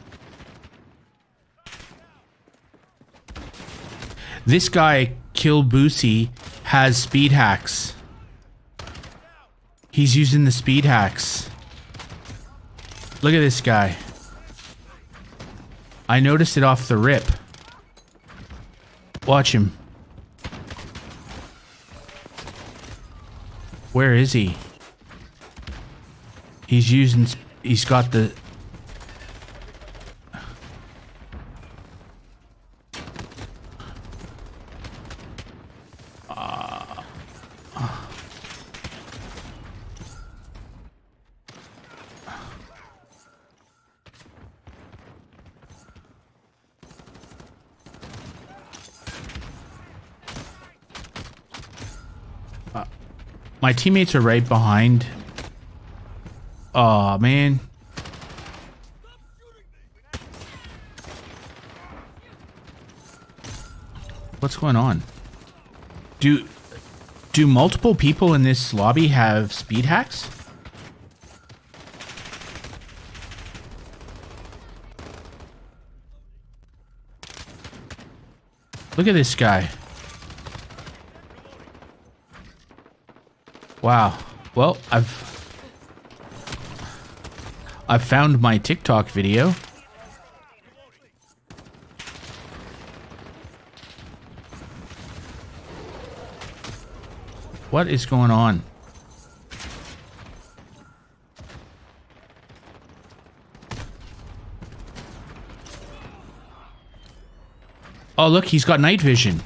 This guy, Kill Boosie, has speed hacks. He's using the speed hacks. Look at this guy. I noticed it off the rip. Watch him. Where is he? He's got the... My teammates are right behind. Oh man. What's going on? Do multiple people in this lobby have speed hacks? Look at this guy. Wow. Well, I've found my TikTok video. What is going on? Oh, look, he's got night vision.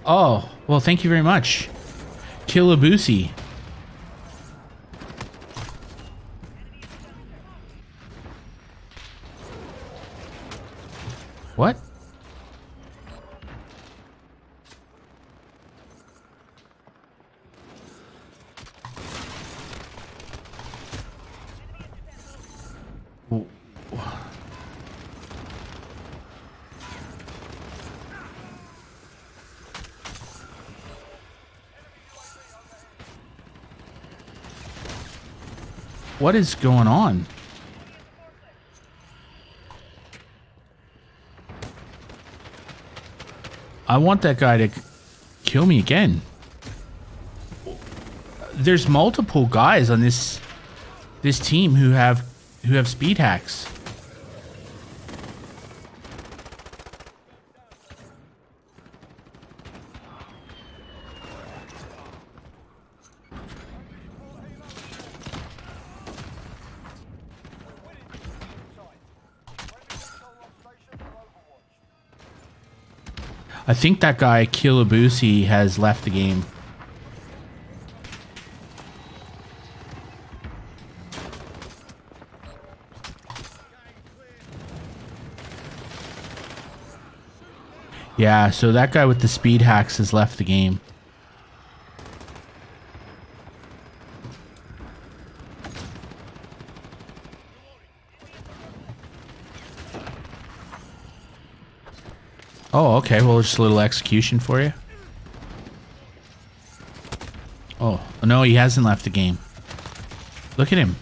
Oh, well, thank you very much. Killabusi. What? What is going on? I want that guy to kill me again. There's multiple guys on this team who have speed hacks. I think that guy Kilabusi has left the game. Yeah, so that guy with the speed hacks has left the game. Oh, okay. Well, just a little execution for you. Oh, no, he hasn't left the game. Look at him.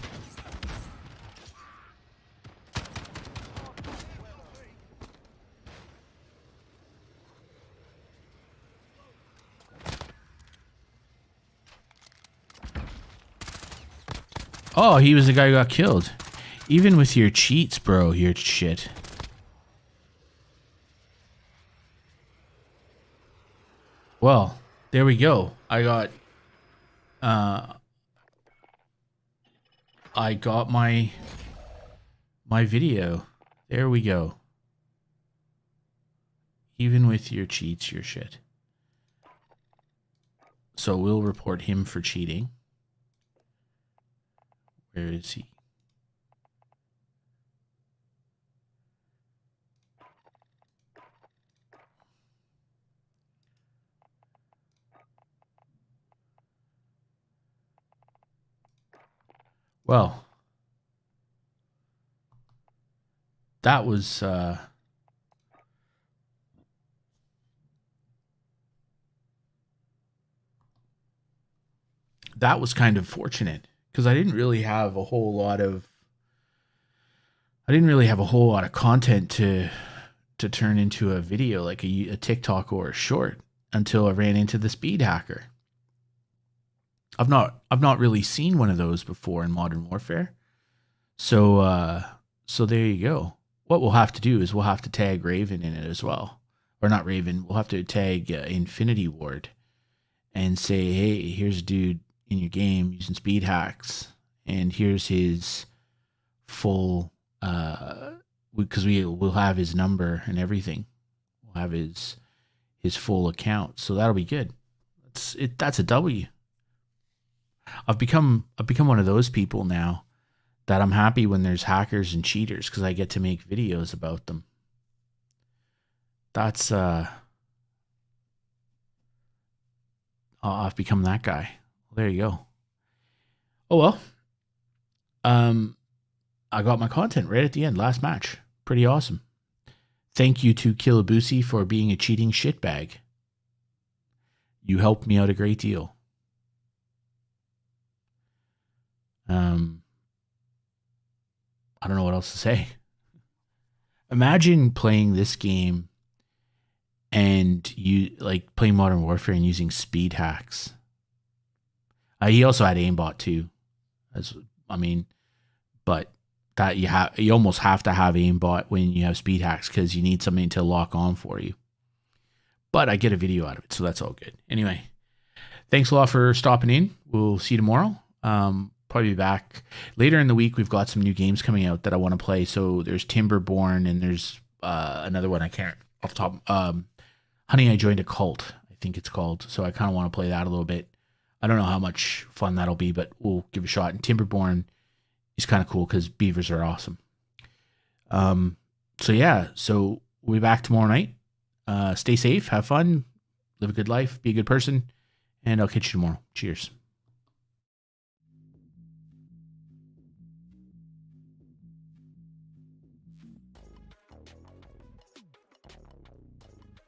Oh, he was the guy who got killed. Even with your cheats, bro, you're shit. Well, there we go. I got my video. There we go. Even with your cheats, you're shit. So we'll report him for cheating. Where is he? Well, that was kind of fortunate because I didn't really have a whole lot of content to turn into a video like a TikTok or a short until I ran into the speed hacker. I've not really seen one of those before in Modern Warfare. So there you go. What we'll have to do is we'll have to tag Raven in it as well. Or not Raven, we'll have to tag Infinity Ward and say, hey, here's a dude in your game using speed hacks, and here's his full because we'll have his number and everything. We'll have his full account. So that'll be good. That's a W. I've become one of those people now that I'm happy when there's hackers and cheaters because I get to make videos about them. That's I've become that guy. Well, there you go. Oh well. I got my content right at the end, last match. Pretty awesome. Thank you to Kilabusi for being a cheating shitbag. You helped me out a great deal. I don't know what else to say. Imagine playing this game and you like playing Modern Warfare and using speed hacks. He also had aimbot too. But that you almost have to have aimbot when you have speed hacks because you need something to lock on for you. But I get a video out of it, so that's all good. Anyway, thanks a lot for stopping in. We'll see you tomorrow. Probably be back later in the week. We've got some new games coming out that I want to play. So there's Timberborn and there's another one I can't off the top. Honey, I Joined a Cult, I think it's called. So I kind of want to play that a little bit. I don't know how much fun that'll be, but we'll give it a shot. And Timberborn is kind of cool because beavers are awesome. So yeah, so we'll be back tomorrow night. Stay safe, have fun, live a good life, be a good person, and I'll catch you tomorrow. Cheers.